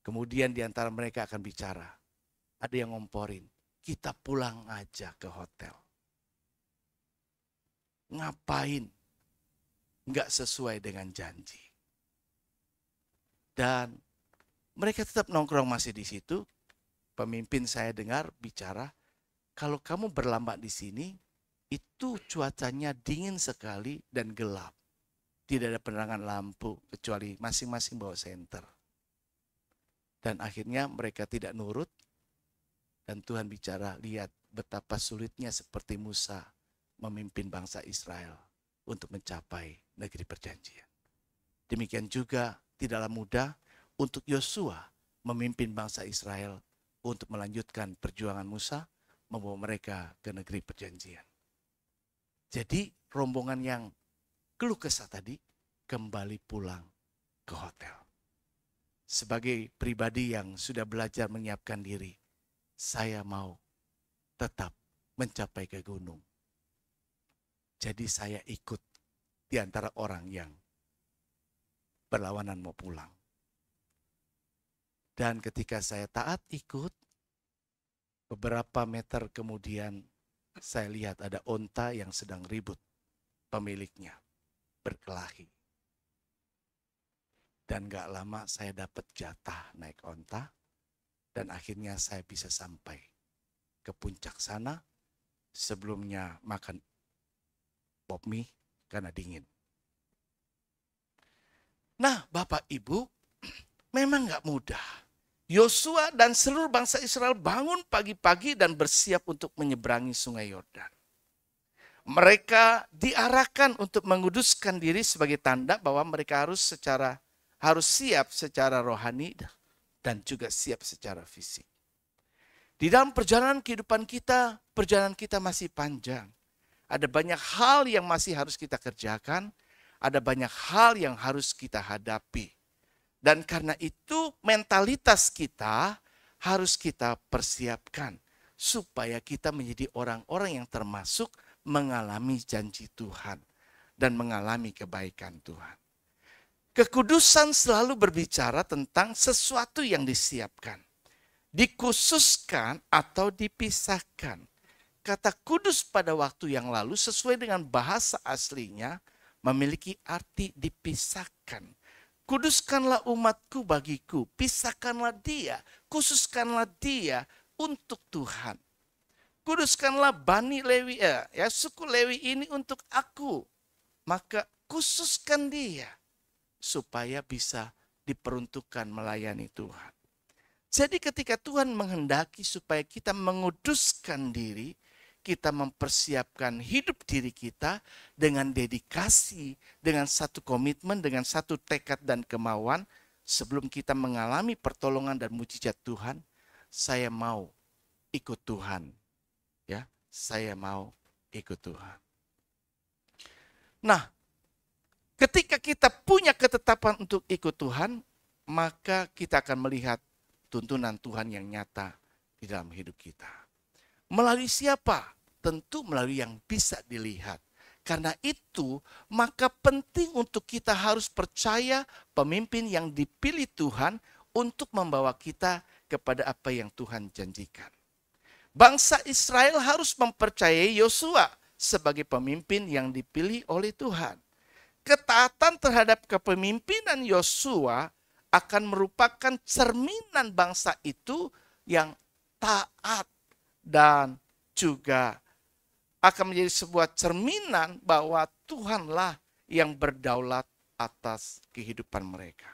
Kemudian di antara mereka akan bicara. Ada yang ngomporin. Kita pulang aja ke hotel. Ngapain? Nggak sesuai dengan janji. Dan mereka tetap nongkrong masih di situ. Pemimpin saya dengar bicara, kalau kamu berlambat di sini, itu cuacanya dingin sekali dan gelap. Tidak ada penerangan lampu, kecuali masing-masing bawa senter. Dan akhirnya mereka tidak nurut. Dan Tuhan bicara, lihat betapa sulitnya seperti Musa memimpin bangsa Israel untuk mencapai negeri perjanjian. Demikian juga tidaklah mudah untuk Yosua memimpin bangsa Israel untuk melanjutkan perjuangan Musa membawa mereka ke negeri perjanjian. Jadi rombongan yang keluh kesah tadi kembali pulang ke hotel. Sebagai pribadi yang sudah belajar menyiapkan diri, saya mau tetap mencapai ke gunung. Jadi saya ikut di antara orang yang berlawanan mau pulang. Dan ketika saya taat ikut, beberapa meter kemudian saya lihat ada onta yang sedang ribut pemiliknya, berkelahi. Dan gak lama saya dapat jatah naik onta, dan akhirnya saya bisa sampai ke puncak sana. Sebelumnya makan pop mie karena dingin. Nah, Bapak Ibu, memang gak mudah. Yosua dan seluruh bangsa Israel bangun pagi-pagi dan bersiap untuk menyeberangi sungai Yordan. Mereka diarahkan untuk menguduskan diri sebagai tanda bahwa mereka harus siap secara rohani dan juga siap secara fisik. Di dalam perjalanan kehidupan kita, perjalanan kita masih panjang. Ada banyak hal yang masih harus kita kerjakan, ada banyak hal yang harus kita hadapi. Dan karena itu mentalitas kita harus kita persiapkan supaya kita menjadi orang-orang yang termasuk mengalami janji Tuhan dan mengalami kebaikan Tuhan. Kekudusan selalu berbicara tentang sesuatu yang disiapkan, dikhususkan atau dipisahkan. Kata kudus pada waktu yang lalu sesuai dengan bahasa aslinya memiliki arti dipisahkan. Kuduskanlah umatku bagiku, pisahkanlah dia, khususkanlah dia untuk Tuhan. Kuduskanlah Bani Lewi, suku Lewi ini untuk aku. Maka khususkan dia supaya bisa diperuntukkan melayani Tuhan. Jadi ketika Tuhan menghendaki supaya kita menguduskan diri, kita mempersiapkan hidup diri kita dengan dedikasi, dengan satu komitmen, dengan satu tekad dan kemauan. Sebelum kita mengalami pertolongan dan mujizat Tuhan, saya mau ikut Tuhan. Ya, saya mau ikut Tuhan. Nah, ketika kita punya ketetapan untuk ikut Tuhan, maka kita akan melihat tuntunan Tuhan yang nyata di dalam hidup kita. Melalui siapa? Tentu melalui yang bisa dilihat. Karena itu, maka penting untuk kita harus percaya pemimpin yang dipilih Tuhan untuk membawa kita kepada apa yang Tuhan janjikan. Bangsa Israel harus mempercayai Yosua sebagai pemimpin yang dipilih oleh Tuhan. Ketaatan terhadap kepemimpinan Yosua akan merupakan cerminan bangsa itu yang taat dan juga akan menjadi sebuah cerminan bahwa Tuhanlah yang berdaulat atas kehidupan mereka.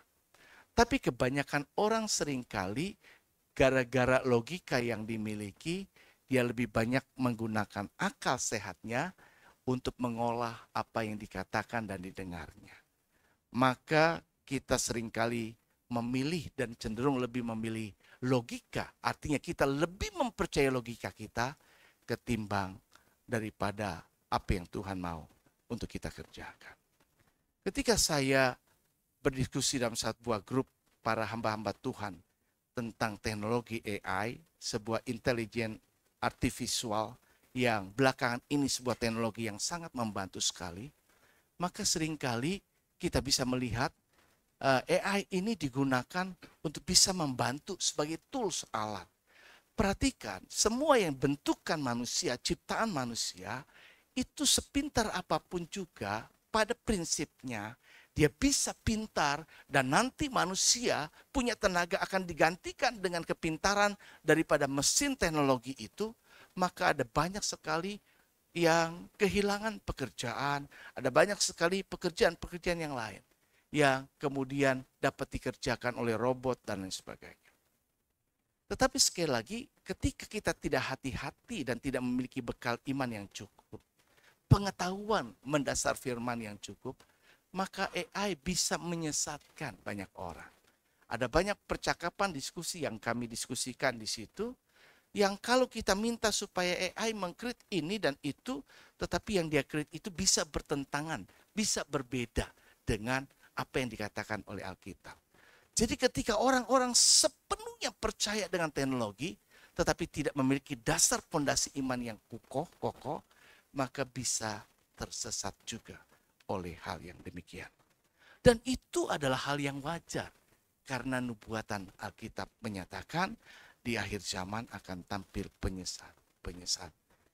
Tapi kebanyakan orang seringkali gara-gara logika yang dimiliki, dia lebih banyak menggunakan akal sehatnya untuk mengolah apa yang dikatakan dan didengarnya. Maka kita seringkali memilih dan cenderung lebih memilih logika. Artinya kita lebih mempercayai logika kita ketimbang daripada apa yang Tuhan mau untuk kita kerjakan. Ketika saya berdiskusi dalam sebuah grup para hamba-hamba Tuhan tentang teknologi AI, sebuah intelijen artifisial yang belakangan ini sebuah teknologi yang sangat membantu sekali, maka seringkali kita bisa melihat AI ini digunakan untuk bisa membantu sebagai tools alat. Perhatikan, semua yang bentukan manusia, ciptaan manusia, itu sepintar apapun juga, pada prinsipnya dia bisa pintar dan nanti manusia punya tenaga akan digantikan dengan kepintaran daripada mesin teknologi itu, maka ada banyak sekali yang kehilangan pekerjaan, ada banyak sekali pekerjaan-pekerjaan yang lain yang kemudian dapat dikerjakan oleh robot dan lain sebagainya. Tetapi sekali lagi, ketika kita tidak hati-hati dan tidak memiliki bekal iman yang cukup, pengetahuan mendasar firman yang cukup, maka AI bisa menyesatkan banyak orang. Ada banyak percakapan diskusi yang kami diskusikan di situ, yang kalau kita minta supaya AI meng-create ini dan itu, tetapi yang dia create itu bisa bertentangan, bisa berbeda dengan apa yang dikatakan oleh Alkitab. Jadi ketika orang-orang sepenuhnya percaya dengan teknologi, tetapi tidak memiliki dasar fondasi iman yang kokoh, maka bisa tersesat juga oleh hal yang demikian. Dan itu adalah hal yang wajar, karena nubuatan Alkitab menyatakan di akhir zaman akan tampil penyesat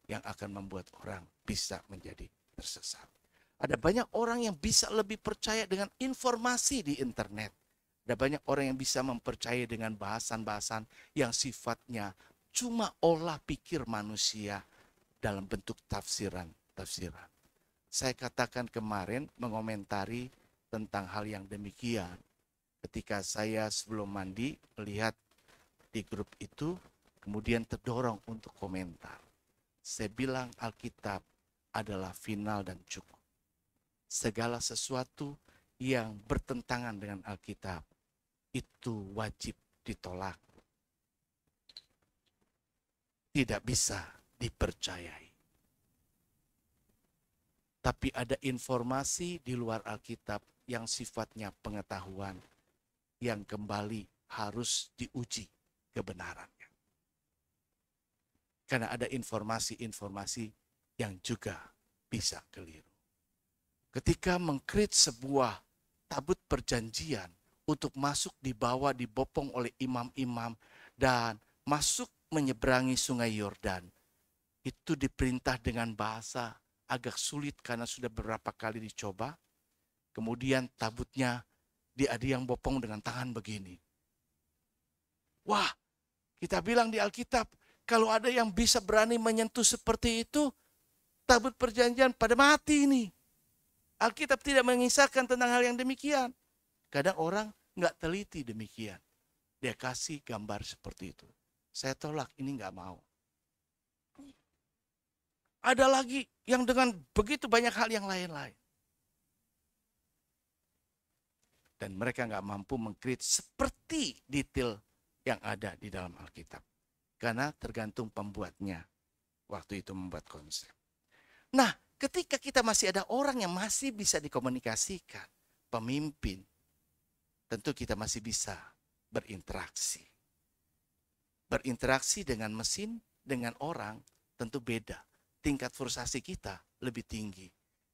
yang akan membuat orang bisa menjadi tersesat. Ada banyak orang yang bisa lebih percaya dengan informasi di internet. Ada banyak orang yang bisa mempercayai dengan bahasan-bahasan yang sifatnya cuma olah pikir manusia dalam bentuk tafsiran. Saya katakan kemarin mengomentari tentang hal yang demikian. Ketika saya sebelum mandi melihat di grup itu, kemudian terdorong untuk komentar. Saya bilang Alkitab adalah final dan cukup. Segala sesuatu yang bertentangan dengan Alkitab itu wajib ditolak. Tidak bisa dipercayai. Tapi ada informasi di luar Alkitab yang sifatnya pengetahuan yang kembali harus diuji kebenarannya. Karena ada informasi-informasi yang juga bisa keliru. Ketika mengkrit sebuah tabut perjanjian untuk masuk dibopong oleh imam-imam dan masuk menyeberangi sungai Yordan, itu diperintah dengan bahasa agak sulit karena sudah beberapa kali dicoba. Kemudian tabutnya ada yang bopong dengan tangan begini. Wah, kita bilang di Alkitab, kalau ada yang bisa berani menyentuh seperti itu, tabut perjanjian pada mati ini. Alkitab tidak mengisahkan tentang hal yang demikian. Kadang orang nggak teliti demikian. Dia kasih gambar seperti itu. Saya tolak, ini nggak mau. Ada lagi yang dengan begitu banyak hal yang lain-lain. Dan mereka nggak mampu mengkrit seperti detail yang ada di dalam Alkitab. Karena tergantung pembuatnya waktu itu membuat konsep. Nah, ketika kita masih ada orang yang masih bisa dikomunikasikan, pemimpin, tentu kita masih bisa berinteraksi. Berinteraksi dengan mesin, dengan orang, tentu beda. Tingkat frustasi kita lebih tinggi.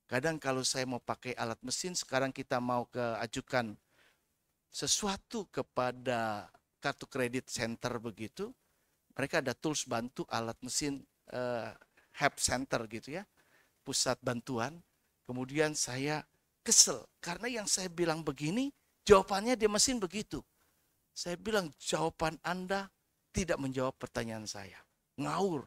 Kadang kalau saya mau pakai alat mesin, sekarang kita mau ajukan sesuatu kepada kartu kredit center begitu, mereka ada tools bantu alat mesin help center gitu ya, pusat bantuan. Kemudian saya kesel karena yang saya bilang begini, jawabannya di mesin begitu. Saya bilang jawaban Anda tidak menjawab pertanyaan saya, ngawur.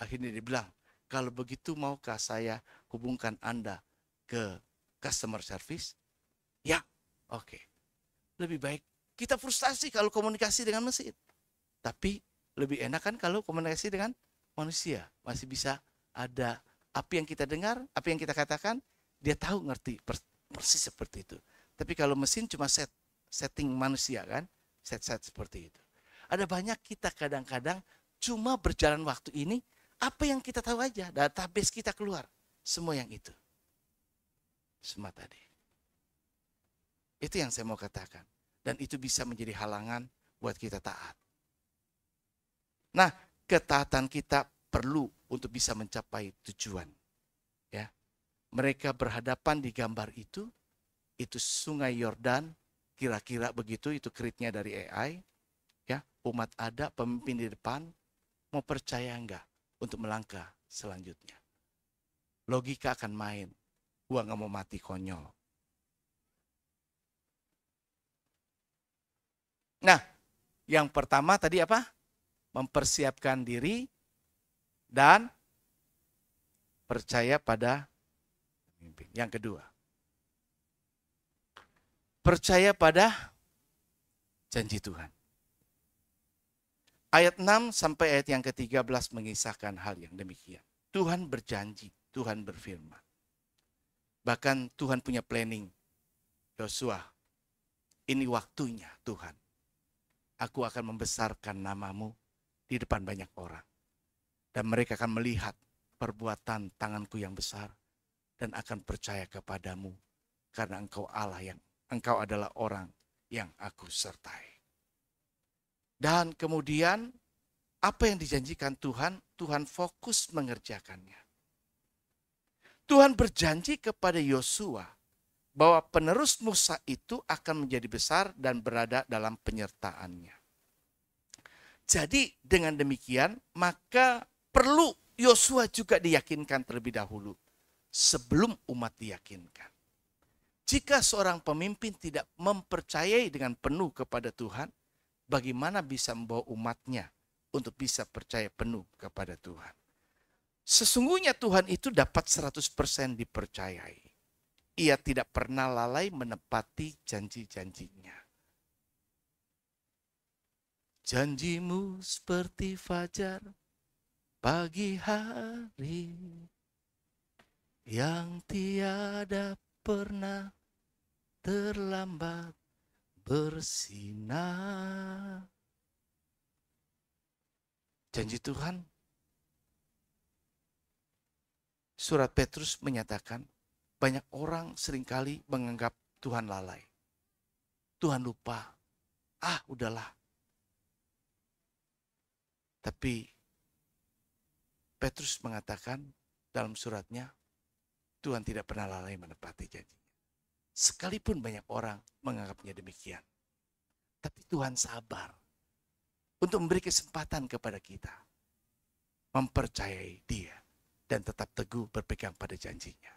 Akhirnya dia bilang, kalau begitu maukah saya hubungkan Anda ke customer service? Ya, oke. Lebih baik kita frustasi kalau komunikasi dengan mesin. Tapi lebih enak kan kalau komunikasi dengan manusia. Masih bisa ada apa yang kita dengar, apa yang kita katakan, dia tahu ngerti persis seperti itu. Tapi kalau mesin cuma setting manusia kan, set seperti itu. Ada banyak kita kadang-kadang cuma berjalan waktu ini, apa yang kita tahu aja, database kita keluar. Semua yang itu. Semua tadi. Itu yang saya mau katakan. Dan itu bisa menjadi halangan buat kita taat. Nah, ketaatan kita perlu untuk bisa mencapai tujuan. Ya, mereka berhadapan di gambar itu sungai Yordan, kira-kira begitu, itu kritnya dari AI. Ya, umat ada, pemimpin di depan, mau percaya enggak untuk melangkah selanjutnya. Logika akan main, gua nggak mau mati konyol. Nah, yang pertama tadi apa? Mempersiapkan diri dan percaya pada pemimpin. Yang kedua, percaya pada janji Tuhan. Ayat 6 sampai ayat yang ke-13 mengisahkan hal yang demikian. Tuhan berjanji, Tuhan berfirman. Bahkan Tuhan punya planning. Yosua, ini waktunya Tuhan. Aku akan membesarkan namamu di depan banyak orang. Dan mereka akan melihat perbuatan tanganku yang besar dan akan percaya kepadamu karena engkau adalah orang yang aku sertai. Dan kemudian apa yang dijanjikan Tuhan, Tuhan fokus mengerjakannya. Tuhan berjanji kepada Yosua bahwa penerus Musa itu akan menjadi besar dan berada dalam penyertaannya. Jadi dengan demikian maka perlu Yosua juga diyakinkan terlebih dahulu sebelum umat diyakinkan. Jika seorang pemimpin tidak mempercayai dengan penuh kepada Tuhan, bagaimana bisa membawa umatnya untuk bisa percaya penuh kepada Tuhan? Sesungguhnya Tuhan itu dapat 100% dipercayai. Ia tidak pernah lalai menepati janji-janjinya. Janjimu seperti fajar pagi hari yang tiada pernah terlambat bersinar. Janji Tuhan. Surat Petrus menyatakan banyak orang seringkali menganggap Tuhan lalai. Tuhan lupa. Udahlah. Tapi Petrus mengatakan dalam suratnya, Tuhan tidak pernah lalai menepati janjinya. Sekalipun banyak orang menganggapnya demikian. Tapi Tuhan sabar untuk memberi kesempatan kepada kita. Mempercayai Dia dan tetap teguh berpegang pada janjinya.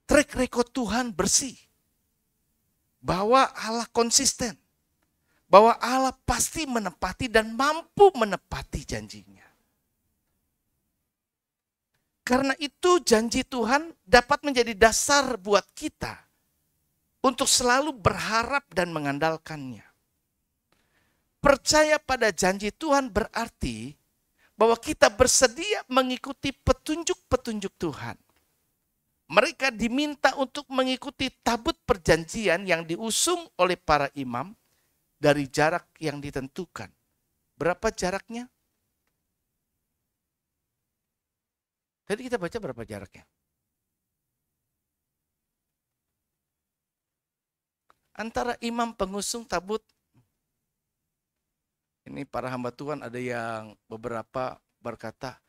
Track record Tuhan bersih. Bahwa Allah konsisten. Bahwa Allah pasti menepati dan mampu menepati janjinya. Karena itu janji Tuhan dapat menjadi dasar buat kita untuk selalu berharap dan mengandalkannya. Percaya pada janji Tuhan berarti bahwa kita bersedia mengikuti petunjuk-petunjuk Tuhan. Mereka diminta untuk mengikuti tabut perjanjian yang diusung oleh para imam dari jarak yang ditentukan. Berapa jaraknya? Tadi kita baca berapa jaraknya? Antara imam pengusung tabut. Ini para hamba Tuhan ada yang beberapa berkata,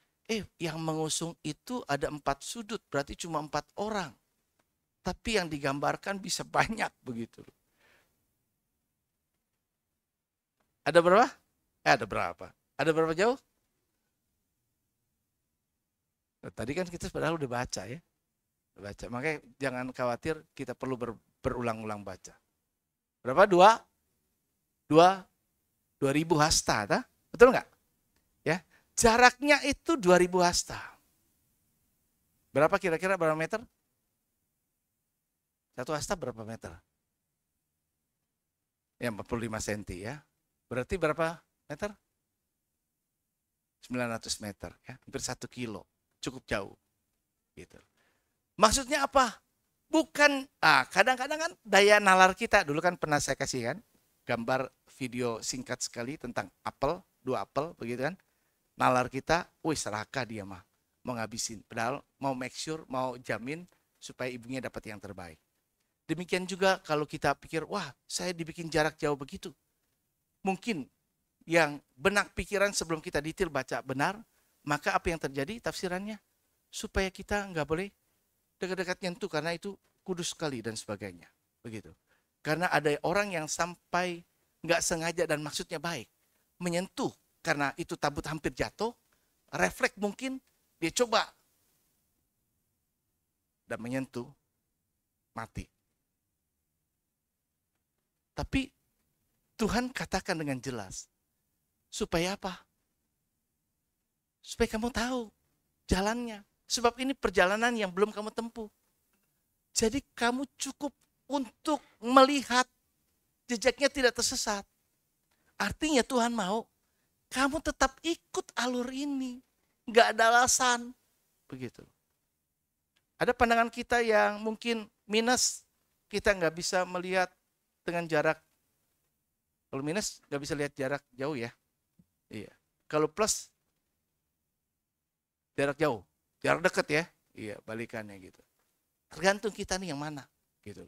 yang mengusung itu ada 4 sudut, berarti cuma 4 orang. Tapi yang digambarkan bisa banyak begitu. Ada berapa? Ada berapa? Ada berapa jauh? Tadi kan kita padahal udah baca ya. Baca. Makanya jangan khawatir, kita perlu berulang-ulang baca. Berapa? 2.000 hasta, tak? Betul nggak? Ya, jaraknya itu 2.000 hasta. Berapa kira-kira berapa meter? 1 hasta berapa meter? Ya 45 cm ya. Berarti berapa meter? 900 meter ya, hampir 1 kilo. Cukup jauh. Gitu. Maksudnya apa? Bukan, kadang-kadang kan daya nalar kita, dulu kan pernah saya kasih kan, gambar video singkat sekali tentang apel, 2 apel, begitu kan. Nalar kita, serakah dia mah, mau ngabisin. Padahal mau make sure, mau jamin supaya ibunya dapat yang terbaik. Demikian juga kalau kita pikir, saya dibikin jarak jauh begitu. Mungkin yang benak pikiran sebelum kita detail baca benar, maka apa yang terjadi tafsirannya? Supaya kita nggak boleh dekat-dekat nyentuh karena itu kudus sekali dan sebagainya. Begitu. Karena ada orang yang sampai nggak sengaja dan maksudnya baik. Menyentuh karena itu tabut hampir jatuh. Refleks mungkin dia coba. Dan menyentuh. Mati. Tapi Tuhan katakan dengan jelas. Supaya apa? Supaya kamu tahu jalannya. Sebab ini perjalanan yang belum kamu tempuh. Jadi kamu cukup untuk melihat jejaknya tidak tersesat. Artinya Tuhan mau kamu tetap ikut alur ini. Nggak ada alasan. Begitu. Ada pandangan kita yang mungkin minus. Kita nggak bisa melihat dengan jarak. Kalau minus nggak bisa lihat jarak jauh ya. Iya. Kalau plus jarak jauh, jarak dekat ya. Iya, balikannya gitu. Tergantung kita nih yang mana, gitu.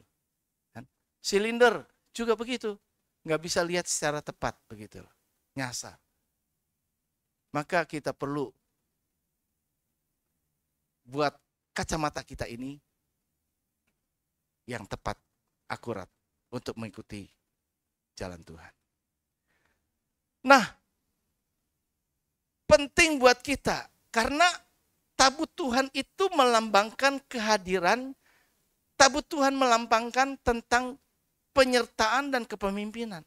Kan? Silinder juga begitu, nggak bisa lihat secara tepat, begitu, nyasar. Maka kita perlu buat kacamata kita ini yang tepat, akurat untuk mengikuti jalan Tuhan. Nah, penting buat kita karena tabut Tuhan itu melambangkan kehadiran, tabut Tuhan melambangkan tentang penyertaan dan kepemimpinan.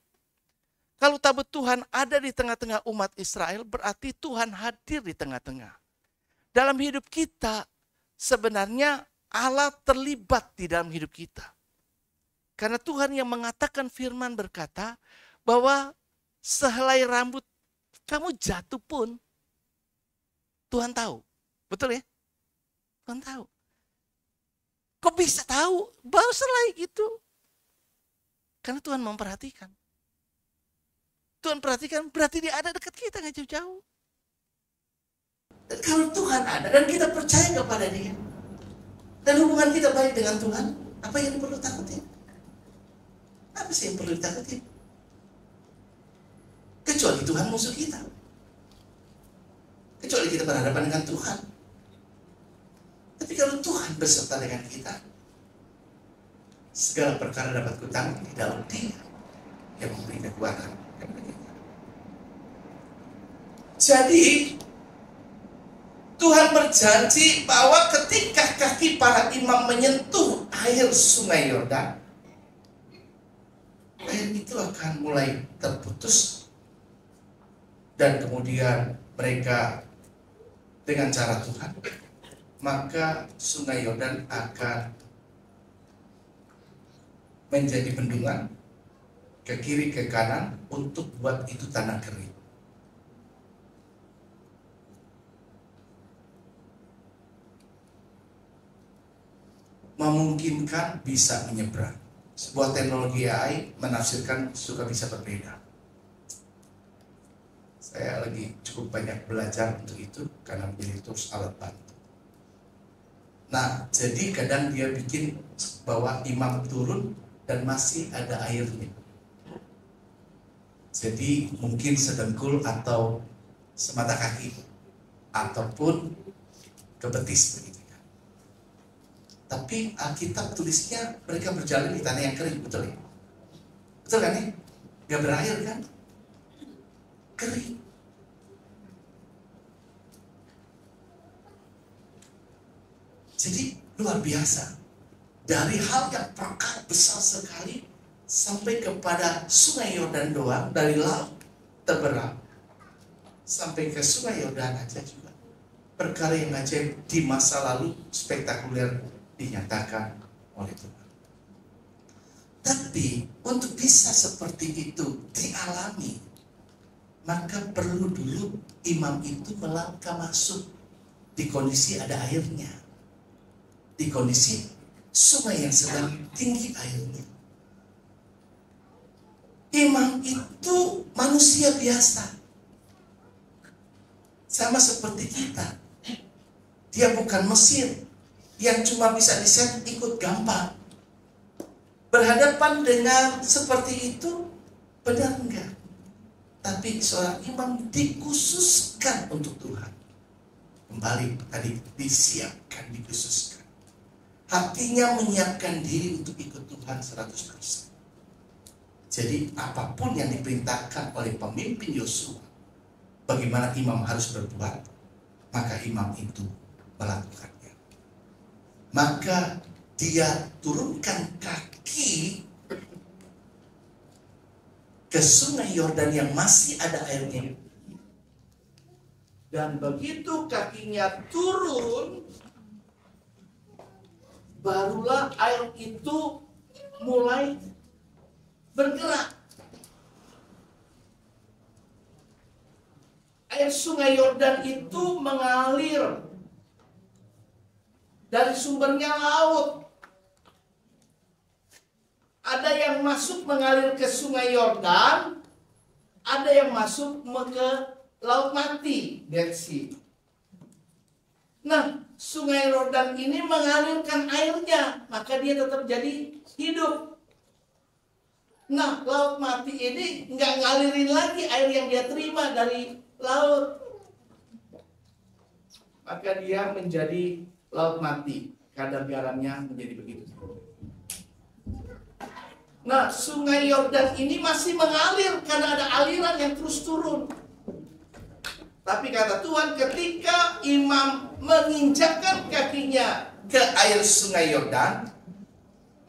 Kalau tabut Tuhan ada di tengah-tengah umat Israel, berarti Tuhan hadir di tengah-tengah. Dalam hidup kita, sebenarnya Allah terlibat di dalam hidup kita. Karena Tuhan yang mengatakan firman berkata bahwa sehelai rambut kamu jatuh pun, Tuhan tahu. Betul ya? Tuhan tahu. Kok bisa tahu? Baru selai itu. Karena Tuhan memperhatikan. Tuhan perhatikan, berarti dia ada dekat kita, nggak jauh-jauh. Dan kalau Tuhan ada dan kita percaya kepada dia, dan hubungan kita baik dengan Tuhan, apa yang perlu takutin? Apa sih yang perlu ditakutin? Kecuali Tuhan musuh kita. Kecuali kita berhadapan dengan Tuhan. Tapi kalau Tuhan beserta dengan kita, segala perkara dapat kutanggung di dalam Dia yang memberi kekuatan. Jadi Tuhan berjanji bahwa ketika kaki para imam menyentuh air sungai Yordan, air itu akan mulai terputus dan kemudian mereka dengan cara Tuhan, maka sungai Yordan akan menjadi bendungan ke kiri ke kanan untuk buat itu tanah kering. Memungkinkan bisa menyeberang. Sebuah teknologi AI menafsirkan suka bisa berbeda. Saya lagi cukup banyak belajar untuk itu karena menjadi tools alat bantu. Nah, jadi kadang dia bikin bahwa imam turun dan masih ada airnya. Jadi mungkin sedengkul atau semata kaki ataupun ke betis begitu. Tapi Alkitab tulisnya mereka berjalan di tanah yang kering, betul ya? Betul kan ya? Gak berair kan? Kering. Jadi luar biasa. Dari hal yang perkara besar sekali sampai kepada sungai Yordan doang, dari laut terbelah sampai ke sungai Yordan aja juga. Perkara yang ajaib di masa lalu spektakuler dinyatakan oleh Tuhan. Tapi untuk bisa seperti itu dialami, maka perlu dulu imam itu melangkah masuk di kondisi ada airnya, di kondisi sungai yang sedang tinggi airnya. Imam itu manusia biasa, sama seperti kita. Dia bukan mesin yang cuma bisa diset ikut gampang. Berhadapan dengan seperti itu, benar enggak? Tapi seorang imam dikhususkan untuk Tuhan. Kembali tadi, disiapkan, dikhususkan. Hatinya menyiapkan diri untuk ikut Tuhan 100%. Jadi apapun yang diperintahkan oleh pemimpin Yosua, bagaimana imam harus berbuat, maka imam itu melakukannya. Maka dia turunkan kaki ke sungai Yordan yang masih ada airnya. Dan begitu kakinya turun, barulah air itu mulai bergerak. Air sungai Yordan itu mengalir dari sumbernya laut. Ada yang masuk mengalir ke sungai Yordan, ada yang masuk ke laut mati, Dead Sea. Nah, sungai Yordan ini mengalirkan airnya, maka dia tetap jadi hidup. Nah, laut mati ini nggak ngalirin lagi air yang dia terima dari laut. Maka dia menjadi laut mati. Kadar garamnya menjadi begitu. Nah, sungai Yordan ini masih mengalir karena ada aliran yang terus turun. Tapi kata Tuhan, ketika imam menginjakkan kakinya ke air sungai Yordan,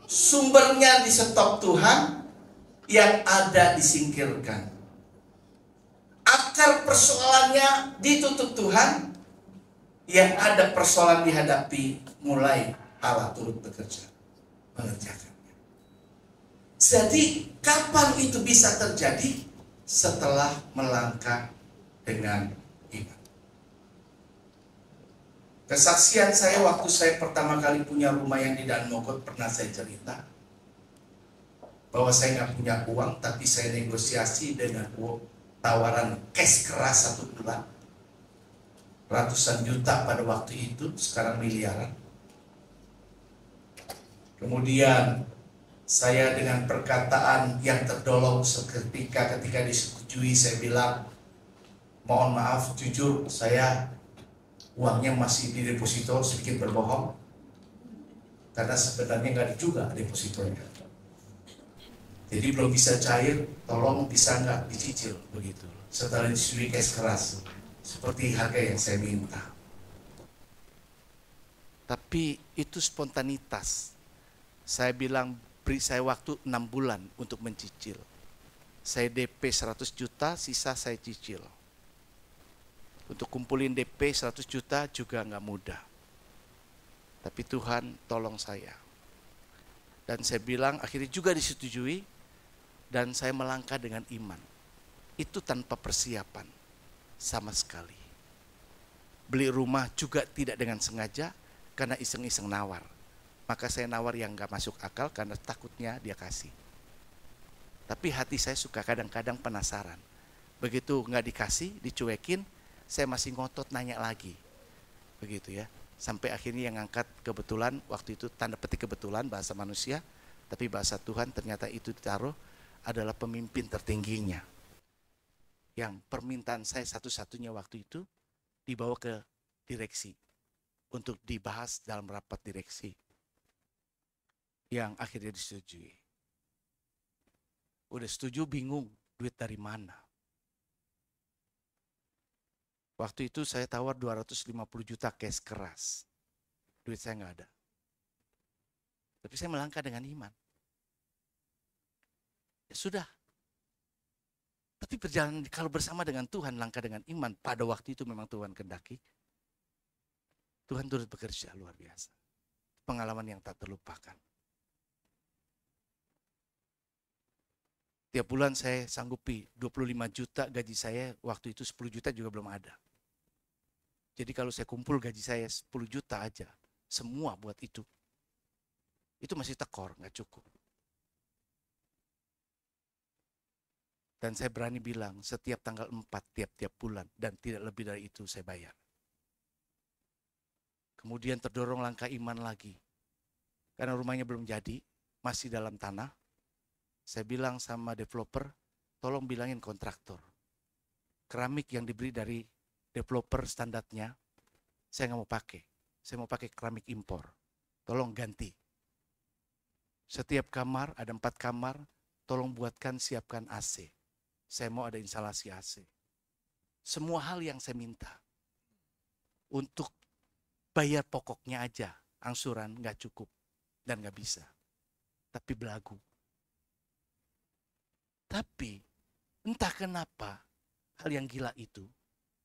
sumbernya di stop Tuhan, yang ada disingkirkan. Akar persoalannya ditutup Tuhan, yang ada persoalan dihadapi, mulai Allah turut bekerja, mengerjakannya. Jadi kapan itu bisa terjadi? Setelah melangkah dengan iman. Kesaksian saya waktu saya pertama kali punya rumah yang di Dan Mogot, pernah saya cerita bahwa saya nggak punya uang, tapi saya negosiasi dengan tawaran cash keras 1 bulan, ratusan juta pada waktu itu, sekarang miliaran. Kemudian saya dengan perkataan yang terdolong seketika ketika disetujui, saya bilang, mohon maaf, jujur saya uangnya masih di deposito, sedikit berbohong, karena sebenarnya nggak ada juga depositonya. Jadi belum bisa cair, tolong bisa nggak dicicil begitu. Setelah disetujui cash keras, seperti harga yang saya minta. Tapi itu spontanitas. Saya bilang, beri saya waktu 6 bulan untuk mencicil. Saya DP 100 juta, sisa saya cicil. Untuk kumpulin DP 100 juta juga nggak mudah. Tapi Tuhan tolong saya. Dan saya bilang akhirnya juga disetujui, dan saya melangkah dengan iman. Itu tanpa persiapan sama sekali. Beli rumah juga tidak dengan sengaja, karena iseng-iseng nawar. Maka saya nawar yang gak masuk akal karena takutnya dia kasih. Tapi hati saya suka kadang-kadang penasaran. Begitu gak dikasih, dicuekin, saya masih ngotot nanya lagi. Begitu ya. Sampai akhirnya yang ngangkat kebetulan, waktu itu tanda petik kebetulan bahasa manusia, tapi bahasa Tuhan ternyata itu ditaruh adalah pemimpin tertingginya. Yang permintaan saya satu-satunya waktu itu dibawa ke direksi untuk dibahas dalam rapat direksi. Yang akhirnya disetujui. Udah setuju, bingung duit dari mana. Waktu itu saya tawar 250 juta cash keras. Duit saya nggak ada. Tapi saya melangkah dengan iman. Ya sudah. Tapi perjalanan kalau bersama dengan Tuhan, langkah dengan iman, pada waktu itu memang Tuhan kehendaki. Tuhan turut bekerja luar biasa. Pengalaman yang tak terlupakan. Tiap bulan saya sanggupi 25 juta gaji saya, waktu itu 10 juta juga belum ada. Jadi kalau saya kumpul gaji saya 10 juta aja, semua buat itu masih tekor, nggak cukup. Dan saya berani bilang setiap tanggal 4, tiap-tiap bulan, dan tidak lebih dari itu saya bayar. Kemudian terdorong langkah iman lagi. Karena rumahnya belum jadi, masih dalam tanah. Saya bilang sama developer, tolong bilangin kontraktor. Keramik yang diberi dari developer standarnya, saya nggak mau pakai. Saya mau pakai keramik impor. Tolong ganti. Setiap kamar, ada 4 kamar, tolong buatkan, siapkan AC. Saya mau ada instalasi AC. Semua hal yang saya minta. Untuk bayar pokoknya aja, angsuran nggak cukup dan nggak bisa. Tapi belagu. Tapi entah kenapa hal yang gila itu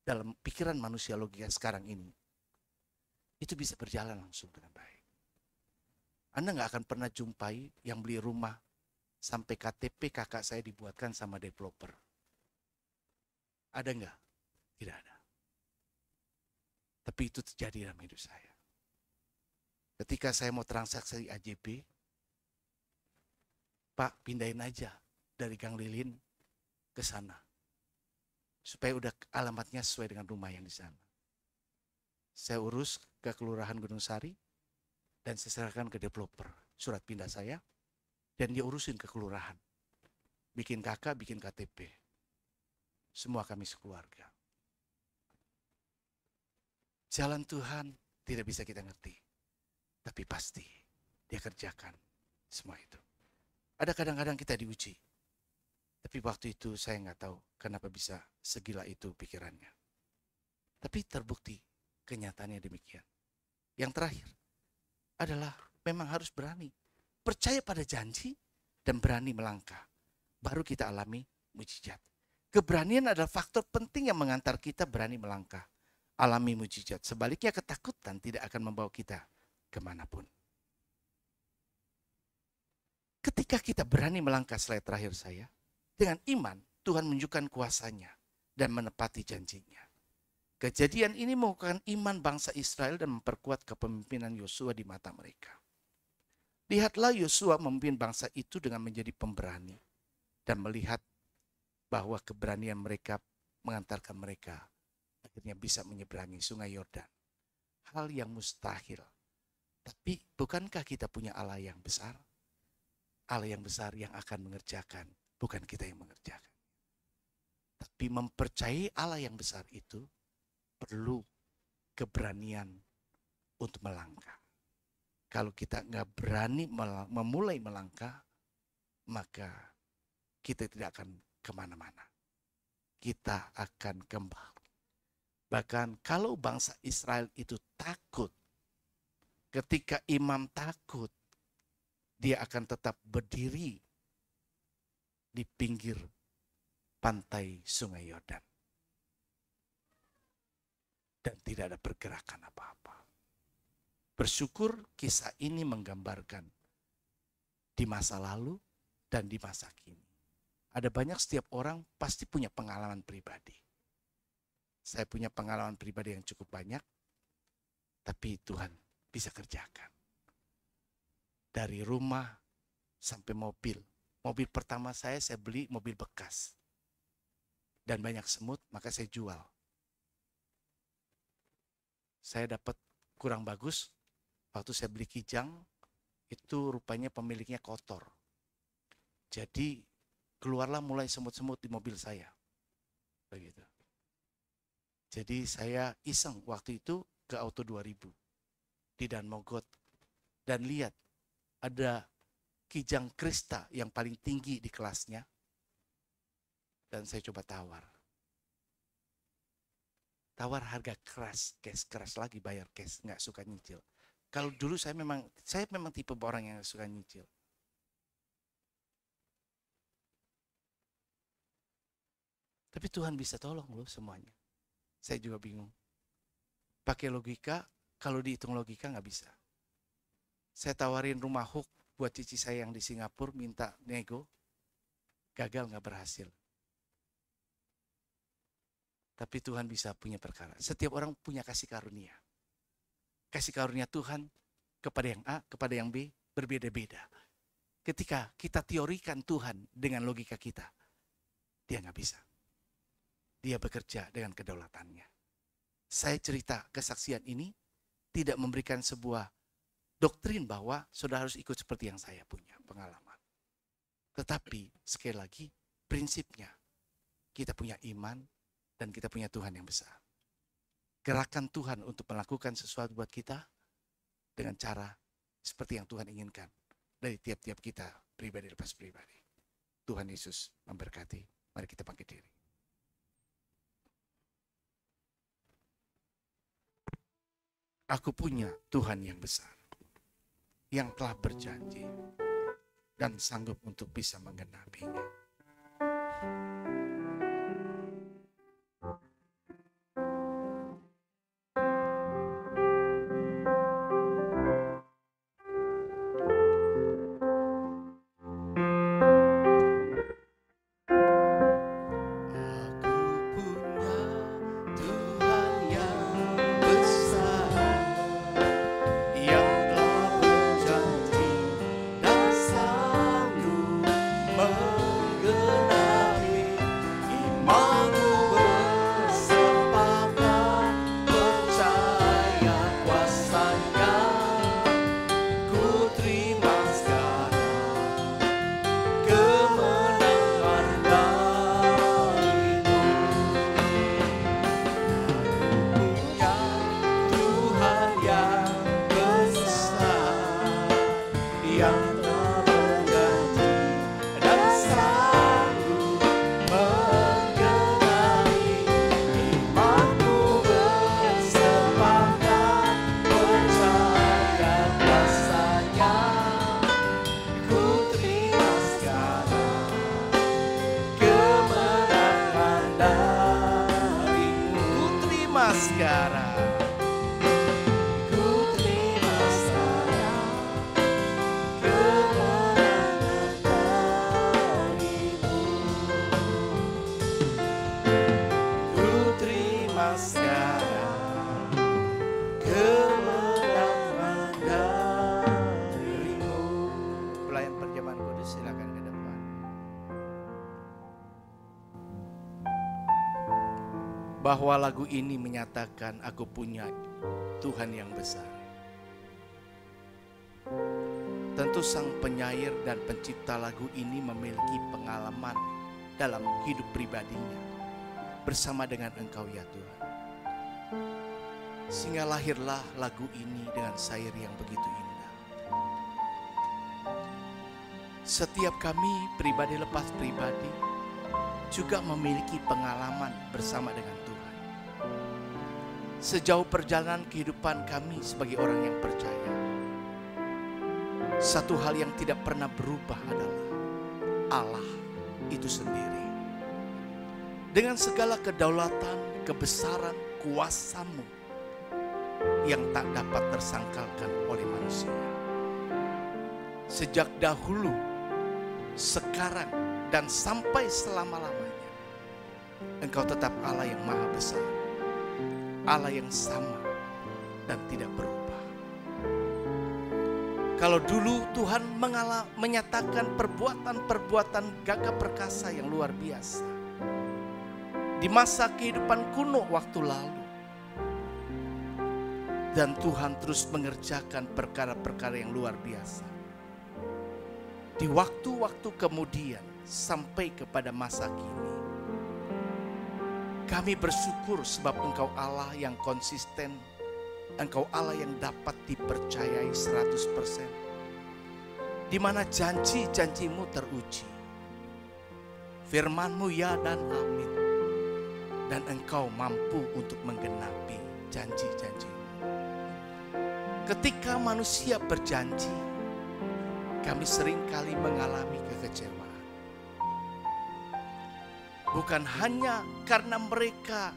dalam pikiran manusia logika sekarang ini, itu bisa berjalan langsung dengan baik. Anda nggak akan pernah jumpai yang beli rumah sampai KTP kakak saya dibuatkan sama developer. Ada nggak? Tidak ada. Tapi itu terjadi dalam hidup saya. Ketika saya mau transaksi AJB, Pak pindahin aja dari Gang Lilin ke sana. Supaya udah alamatnya sesuai dengan rumah yang di sana. Saya urus ke Kelurahan Gunung Sari dan saya serahkan ke developer surat pindah saya, dan dia urusin ke kelurahan. Bikin KK, bikin KTP. Semua kami sekeluarga. Jalan Tuhan tidak bisa kita ngerti, tapi pasti dia kerjakan semua itu. Ada kadang-kadang kita diuji, tapi waktu itu saya nggak tahu kenapa bisa segila itu pikirannya. Tapi terbukti kenyataannya demikian. Yang terakhir adalah memang harus berani. Percaya pada janji dan berani melangkah. Baru kita alami mujizat. Keberanian adalah faktor penting yang mengantar kita berani melangkah. Alami mujizat. Sebaliknya ketakutan tidak akan membawa kita kemanapun. Ketika kita berani melangkah, slide terakhir saya, dengan iman Tuhan menunjukkan kuasanya dan menepati janjinya. Kejadian ini mengukuhkan iman bangsa Israel dan memperkuat kepemimpinan Yosua di mata mereka. Lihatlah Yosua memimpin bangsa itu dengan menjadi pemberani dan melihat bahwa keberanian mereka mengantarkan mereka akhirnya bisa menyeberangi sungai Yordan. Hal yang mustahil. Tapi bukankah kita punya Allah yang besar? Allah yang besar yang akan mengerjakan, bukan kita yang mengerjakan. Tapi mempercayai Allah yang besar itu perlu keberanian untuk melangkah. Kalau kita nggak berani memulai melangkah, maka kita tidak akan kemana-mana. Kita akan kembali. Bahkan kalau bangsa Israel itu takut, ketika imam takut, dia akan tetap berdiri di pinggir pantai sungai Yordan. Dan tidak ada pergerakan apa-apa. Bersyukur kisah ini menggambarkan di masa lalu dan di masa kini. Ada banyak setiap orang pasti punya pengalaman pribadi. Saya punya pengalaman pribadi yang cukup banyak, tapi Tuhan bisa kerjakan. Dari rumah sampai mobil. Mobil pertama saya beli mobil bekas. Dan banyak semut, maka saya jual. Saya dapat kurang bagus, waktu saya beli Kijang, itu rupanya pemiliknya kotor. Jadi keluarlah mulai semut-semut di mobil saya. Begitu. Jadi saya iseng waktu itu ke Auto 2000 di Dan Mogot dan lihat ada Kijang Krista yang paling tinggi di kelasnya. Dan saya coba tawar. Tawar harga keras, cash keras lagi, bayar cash, nggak suka nyicil. Kalau dulu saya memang tipe orang yang suka nyicil. Tapi Tuhan bisa tolong loh semuanya. Saya juga bingung. Pakai logika, kalau dihitung logika nggak bisa. Saya tawarin rumah Hook buat cici saya yang di Singapura, minta nego, gagal nggak berhasil. Tapi Tuhan bisa punya perkara. Setiap orang punya kasih karunia. Kasih karunia Tuhan kepada yang A, kepada yang B, berbeda-beda. Ketika kita teorikan Tuhan dengan logika kita, dia nggak bisa. Dia bekerja dengan kedaulatannya. Saya cerita kesaksian ini tidak memberikan sebuah doktrin bahwa saudara harus ikut seperti yang saya punya pengalaman. Tetapi sekali lagi prinsipnya kita punya iman dan kita punya Tuhan yang besar. Gerakan Tuhan untuk melakukan sesuatu buat kita dengan cara seperti yang Tuhan inginkan dari tiap-tiap kita pribadi lepas pribadi. Tuhan Yesus memberkati. Mari kita bangkit diri. Aku punya Tuhan yang besar, yang telah berjanji dan sanggup untuk bisa menggenapinya. Menggenapi terima sekarang. Ku terima sekarang kemenangan darimu. Ku terima sekarang kemenangan darimu. Pelayan perjamuan kudus silakan ke depan. Bahwa lagu ini menyatakan aku punya Tuhan yang besar. Tentu sang penyair dan pencipta lagu ini memiliki pengalaman dalam hidup pribadinya bersama dengan Engkau ya Tuhan. Sehingga lahirlah lagu ini dengan syair yang begitu indah. Setiap kami pribadi lepas pribadi juga memiliki pengalaman bersama dengan Tuhan. Sejauh perjalanan kehidupan kami sebagai orang yang percaya, satu hal yang tidak pernah berubah adalah Allah itu sendiri. Dengan segala kedaulatan, kebesaran, kuasa-Mu yang tak dapat tersangkalkan oleh manusia. Sejak dahulu, sekarang, dan sampai selama-lamanya, Engkau tetap Allah yang maha besar, Allah yang sama dan tidak berubah. Kalau dulu Tuhan menyatakan perbuatan-perbuatan gagah perkasa yang luar biasa di masa kehidupan kuno waktu lalu, dan Tuhan terus mengerjakan perkara-perkara yang luar biasa di waktu-waktu kemudian sampai kepada masa kini. Kami bersyukur sebab Engkau Allah yang konsisten, Engkau Allah yang dapat dipercayai 100%, di mana janji-janji-Mu teruji. Firman-Mu ya dan amin, dan Engkau mampu untuk menggenapi janji-janji-Mu. Ketika manusia berjanji, kami seringkali mengalami kekecewaan. Bukan hanya karena mereka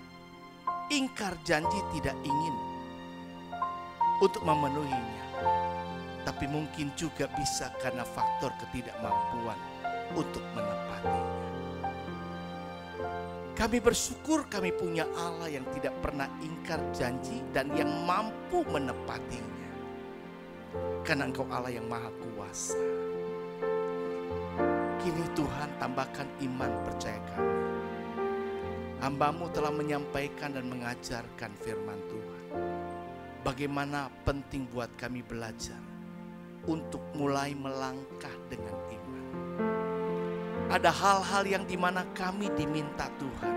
ingkar janji, tidak ingin untuk memenuhinya, tapi mungkin juga bisa karena faktor ketidakmampuan untuk menepatinya. Kami bersyukur kami punya Allah yang tidak pernah ingkar janji dan yang mampu menepatinya, karena Engkau Allah yang maha kuasa. Kini Tuhan tambahkan iman percaya kami. Hamba-Mu telah menyampaikan dan mengajarkan firman Tuhan. Bagaimana penting buat kami belajar untuk mulai melangkah dengan iman. Ada hal-hal yang dimana kami diminta Tuhan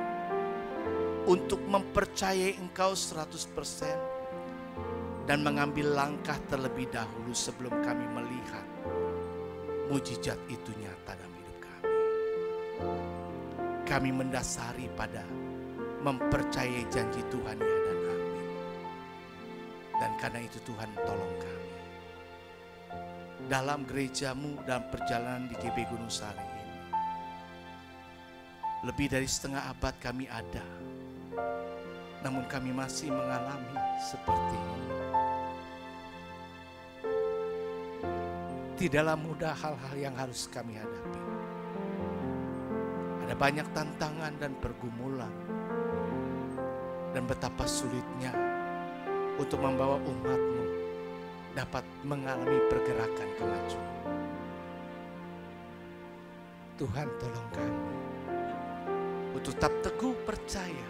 untuk mempercayai Engkau 100% dan mengambil langkah terlebih dahulu sebelum kami melihat mujizat itu nyata dalam hidup kami. Kami mendasari pada mempercayai janji Tuhan ya dan amin. Dan karena itu Tuhan tolong kami. Dalam gereja-Mu, dalam perjalanan di GB Gunung Sari ini, lebih dari setengah abad kami ada, namun kami masih mengalami seperti ini. Tidaklah mudah hal-hal yang harus kami hadapi. Ada banyak tantangan dan pergumulan, dan betapa sulitnya untuk membawa umat-Mu dapat mengalami pergerakan kemajuan. Tuhan tolong kami untuk tetap teguh percaya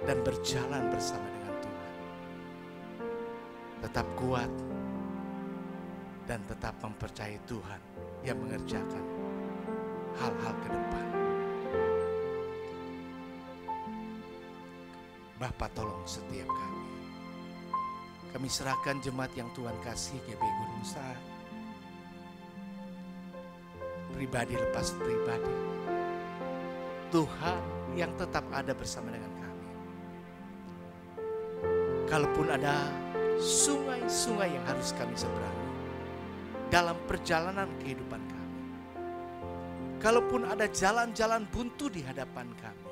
dan berjalan bersama dengan Tuhan. Tetap kuat dan tetap mempercayai Tuhan yang mengerjakan hal-hal ke depan. Bapa tolong setiap kami. Kami serahkan jemaat yang Tuhan kasih GB Gunung Sari. Pribadi lepas pribadi. Tuhan yang tetap ada bersama dengan kami. Kalaupun ada sungai-sungai yang harus kami seberangi dalam perjalanan kehidupan kami. Kalaupun ada jalan-jalan buntu di hadapan kami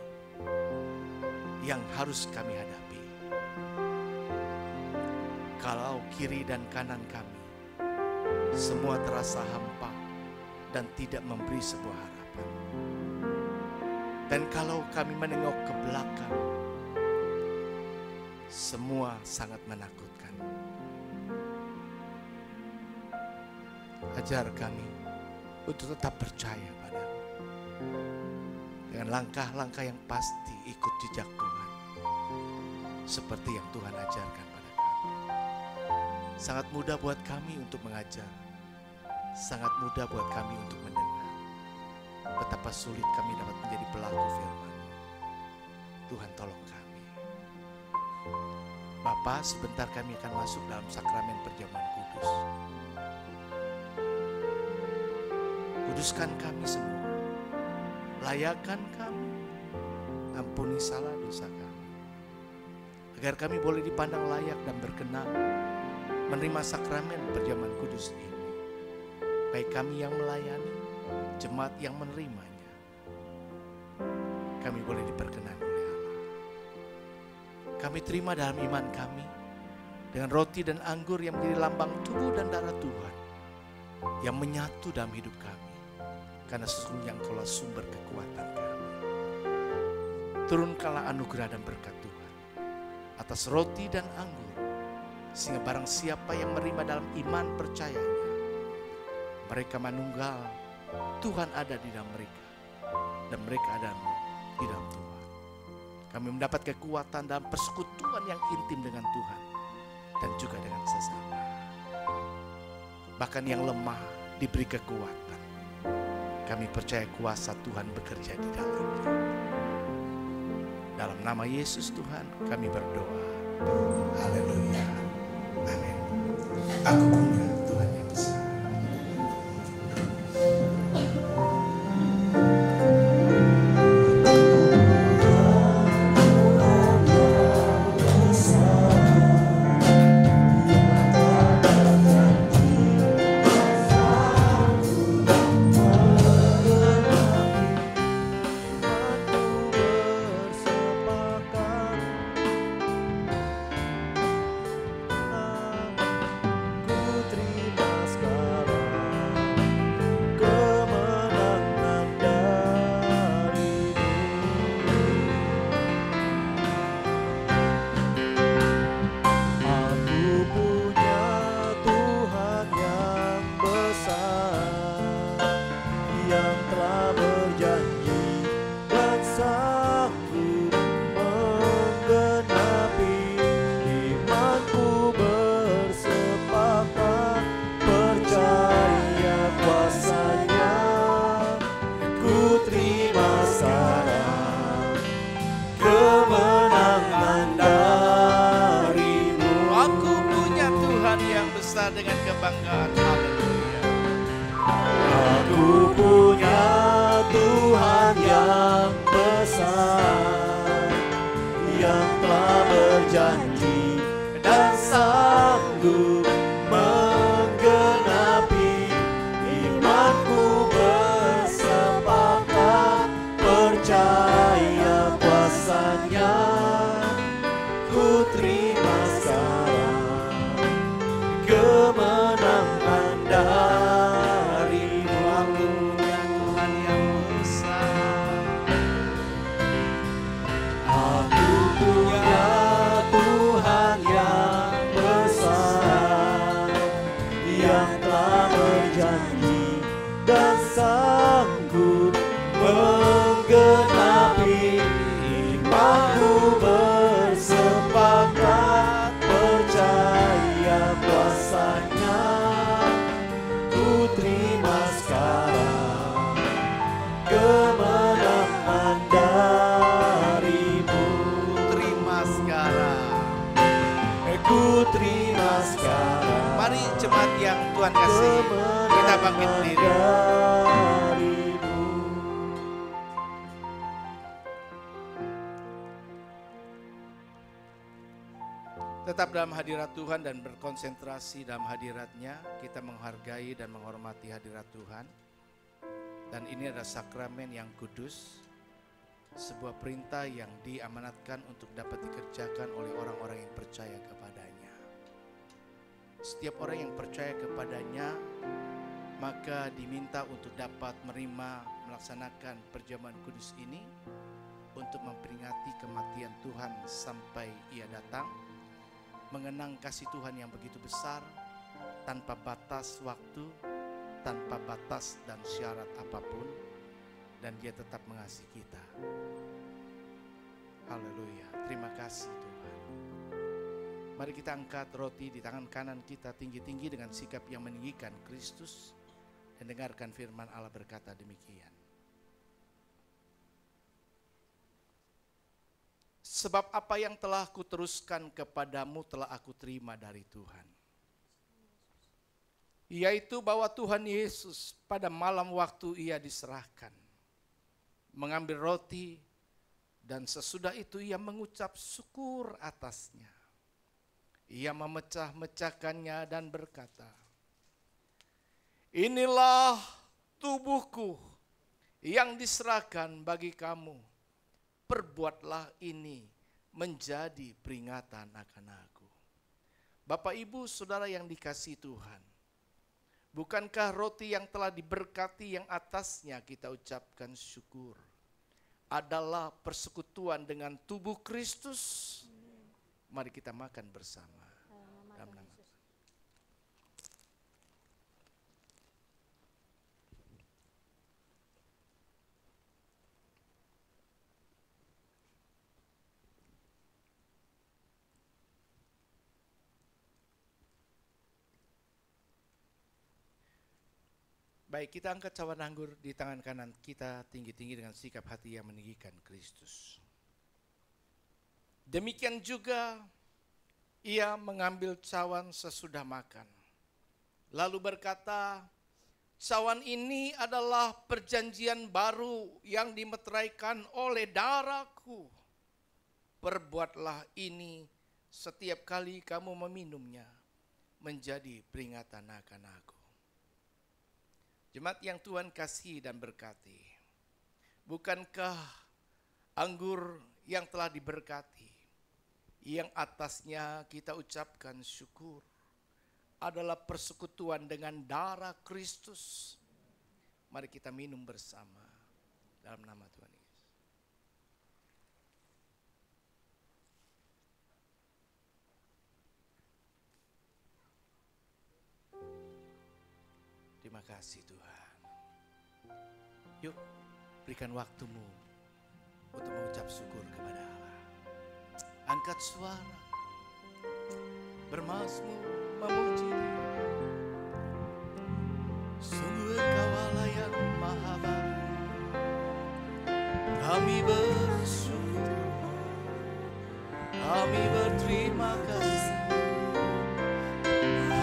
yang harus kami hadapi, Kalau kiri dan kanan kami semua terasa hampa dan tidak memberi sebuah harapan. Dan kalau kami menengok ke belakang, semua sangat menakutkan. Ajar kami untuk tetap percaya padamu, dengan langkah-langkah yang pasti ikut jejak Tuhan, seperti yang Tuhan ajarkan pada kami. Sangat mudah buat kami untuk mengajar, sangat mudah buat kami untuk mendengar. Betapa sulit kami dapat menjadi pelaku firman. Tuhan tolong kami. Bapa, sebentar kami akan masuk dalam sakramen perjamuan kudus. Kuduskan kami semua, layakkan kami, ampuni salah dosa kami, agar kami boleh dipandang layak dan berkenan menerima sakramen perjamuan kudus ini. Baik kami yang melayani, jemaat yang menerimanya, kami boleh diperkenan oleh Allah. Kami terima dalam iman kami dengan roti dan anggur yang menjadi lambang tubuh dan darah Tuhan yang menyatu dalam hidup kami. Karena sesungguhnya Engkaulah sumber kekuatan kami. Turunkanlah anugerah dan berkat Tuhan atas roti dan anggur, sehingga barang siapa yang menerima dalam iman percayanya, mereka manunggal Tuhan ada di dalam mereka, dan mereka ada di dalam Tuhan. Kami mendapat kekuatan dalam persekutuan yang intim dengan Tuhan dan juga dengan sesama. Bahkan yang lemah diberi kekuatan. Kami percaya kuasa Tuhan bekerja di dalamnya. Dalam nama Yesus Tuhan kami berdoa. Haleluya. Amin. Aku punya Tuhan yang besar. Dengan kebanggaan, haleluya. Aku punya Tuhan yang besar, yang telah berjanji dan sanggup menggenapi. Imanku bersepakat percaya kuasa-Nya. Ku terima sekarang kemenangan darimu. Aku punya Tuhan yang besar. Aku punya Tuhan yang besar, yang telah berjanji dan sanggup menggenapi. Imanku bersepakat percaya kuasa-Nya. Ku terima sekarang kemenangan darimu. Terima sekarang. Ku terima sekarang. Mari jemaat yang Tuhan kasih, kita bangkit diri. Darimu. Tetap dalam hadirat Tuhan dan berkonsentrasi dalam hadirat-Nya. Kita menghargai dan menghormati hadirat Tuhan. Dan ini adalah sakramen yang kudus, sebuah perintah yang diamanatkan untuk dapat dikerjakan oleh orang-orang yang percaya kepadanya. Setiap orang yang percaya kepadanya, maka diminta untuk dapat menerima, melaksanakan perjamuan kudus ini untuk memperingati kematian Tuhan sampai Ia datang, mengenang kasih Tuhan yang begitu besar, tanpa batas waktu, tanpa batas dan syarat apapun, dan Dia tetap mengasihi kita. Haleluya, terima kasih Tuhan. Mari kita angkat roti di tangan kanan kita tinggi-tinggi dengan sikap yang meninggikan Kristus, dan dengarkan firman Allah berkata demikian. Sebab apa yang telah kuteruskan kepadamu telah aku terima dari Tuhan, yaitu bahwa Tuhan Yesus pada malam waktu Ia diserahkan, mengambil roti, dan sesudah itu Ia mengucap syukur atasnya. Ia memecah-mecahkannya dan berkata, inilah tubuhku yang diserahkan bagi kamu. Perbuatlah ini menjadi peringatan akan aku. Bapak, Ibu, Saudara yang dikasihi Tuhan, bukankah roti yang telah diberkati yang atasnya kita ucapkan syukur adalah persekutuan dengan tubuh Kristus? Mari kita makan bersama. Dalam nama Tuhan. Baik, kita angkat cawan anggur di tangan kanan kita tinggi-tinggi dengan sikap hati yang meninggikan Kristus. Demikian juga Ia mengambil cawan sesudah makan, lalu berkata, cawan ini adalah perjanjian baru yang dimeteraikan oleh darahku. Perbuatlah ini setiap kali kamu meminumnya menjadi peringatan akan aku. Jemaat yang Tuhan kasihi dan berkati, bukankah anggur yang telah diberkati, yang atasnya kita ucapkan syukur, adalah persekutuan dengan darah Kristus? Mari kita minum bersama dalam nama Tuhan Yesus. Terima kasih Tuhan. Yuk, berikan waktumu untuk mengucap syukur kepada Allah. Angkat suara, bermazmur, memuji Dia. Sungguh Engkau Allah yang maha baik, kami bersyukur, kami berterima kasih.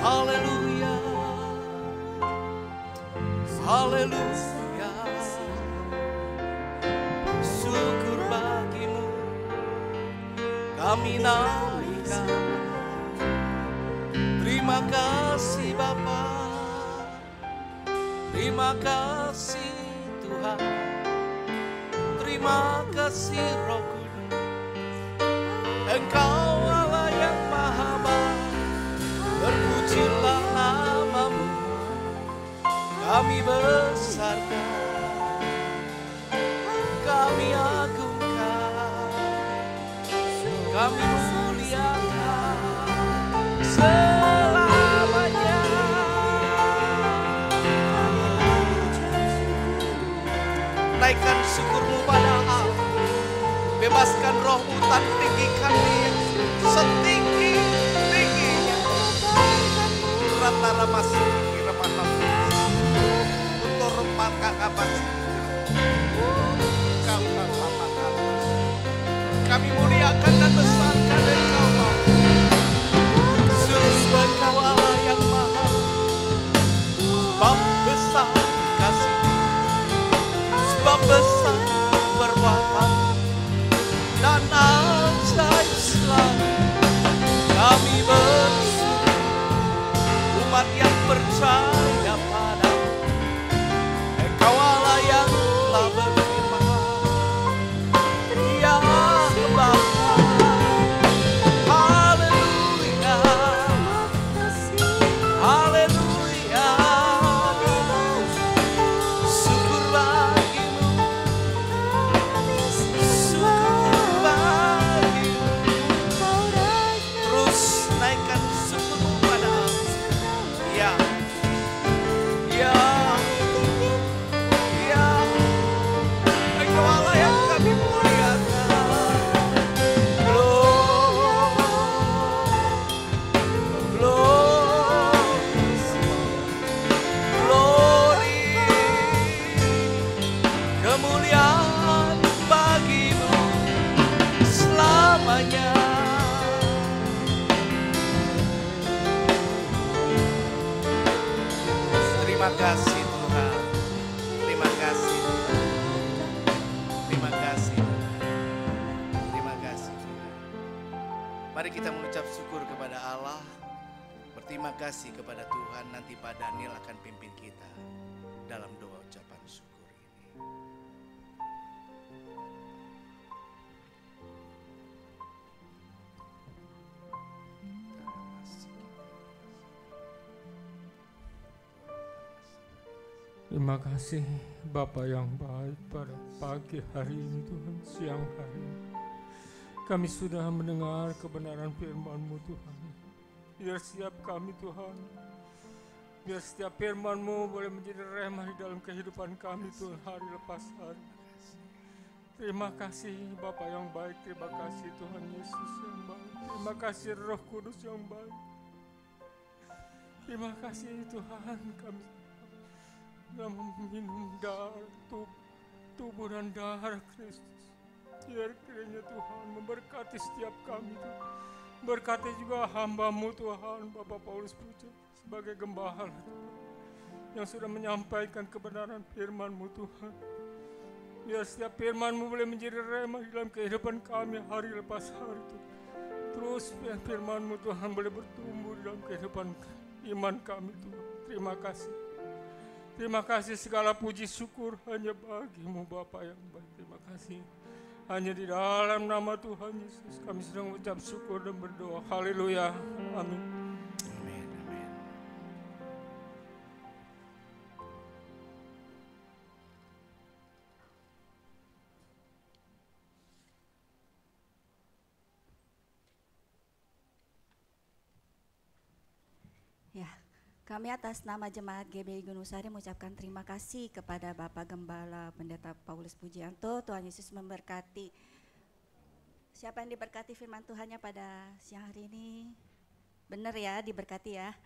Haleluya, haleluya, syukur bagimu kami naikkan. Terima kasih Bapa, terima kasih Tuhan, terima kasih Roh Kudus. Engkau Allah yang maha baik, terpujilah nama-Mu. Kami besarkan, kami agungkan, kami muliakan selamanya. Naikkan syukurmu pada Allah, bebaskan rohmu, dan tinggikan Dia setinggi-tingginya. Ratara masih remah untuk remah kakak. Kami muliakan dan besarkan Engkau, sungguh Engkau Allah yang maha, sebab besar kasih, sebab besar perbuatan dan ajaib. Mari kita mengucap syukur kepada Allah. Berterima kasih kepada Tuhan. Nanti Pak Daniel akan pimpin kita dalam doa ucapan syukur ini. Terima kasih Bapa yang baik pada pagi hari ini Tuhan, siang hari ini. Kami sudah mendengar kebenaran firman-Mu Tuhan. Biar setiap kami Tuhan, biar setiap firman-Mu boleh menjadi remah di dalam kehidupan kami Tuhan hari lepas hari. Terima kasih Bapa yang baik, terima kasih Tuhan Yesus yang baik. Terima kasih Roh Kudus yang baik. Terima kasih Tuhan, kami meminum tubuh dan darah Kristus. Biar kiranya Tuhan memberkati setiap kami Tuhan. Berkati juga hamba-Mu Tuhan, Bapak Paulus Puja, sebagai gembala yang sudah menyampaikan kebenaran firman-Mu Tuhan. Biar setiap firman-Mu boleh menjadi remah dalam kehidupan kami hari lepas hari Tuhan. Terus biar firman-Mu Tuhan boleh bertumbuh dalam kehidupan iman kami Tuhan. Terima kasih. Terima kasih, segala puji syukur hanya bagi-Mu Bapa yang baik. Terima kasih. Hanya di dalam nama Tuhan Yesus kami sedang mengucap syukur dan berdoa. Haleluya. Amin. Amin, amin. Ya, kami atas nama Jemaat GBI Gunung Sari mengucapkan terima kasih kepada Bapak Gembala Pendeta Paulus Pujianto. Tuhan Yesus memberkati. Siapa yang diberkati firman Tuhannya pada siang hari ini? Benar ya, diberkati ya.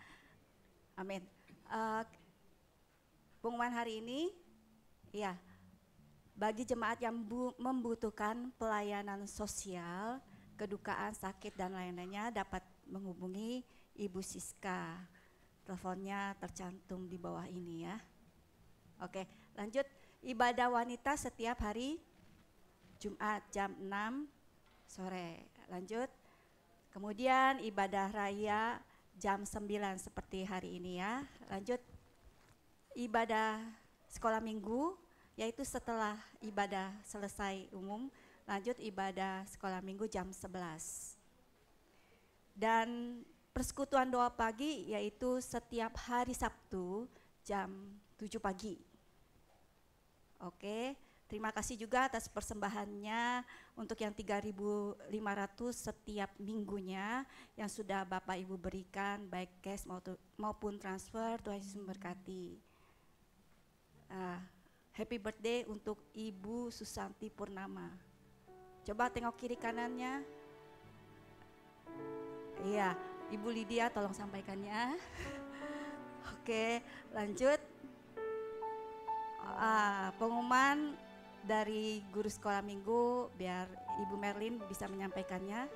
Amin. Pengumuman hari ini, ya, bagi jemaat yang membutuhkan pelayanan sosial, kedukaan, sakit dan lain-lainnya dapat menghubungi Ibu Siska. Teleponnya tercantum di bawah ini ya. Oke, lanjut. Ibadah wanita setiap hari Jumat jam 6 sore. Lanjut. Kemudian ibadah raya jam 9 seperti hari ini ya. Lanjut. Ibadah sekolah minggu yaitu setelah ibadah selesai umum. Lanjut ibadah sekolah minggu jam 11. Dan persekutuan doa pagi yaitu setiap hari Sabtu jam 7 pagi. Oke, terima kasih juga atas persembahannya untuk yang 3.500 setiap minggunya yang sudah Bapak Ibu berikan baik cash maupun transfer. Tuhan Yesus memberkati. Happy birthday untuk Ibu Susanti Purnama. Coba tengok kiri kanannya. Iya. Ibu Lydia tolong sampaikannya. Oke, lanjut. Pengumuman dari guru sekolah minggu biar Ibu Merlin bisa menyampaikannya.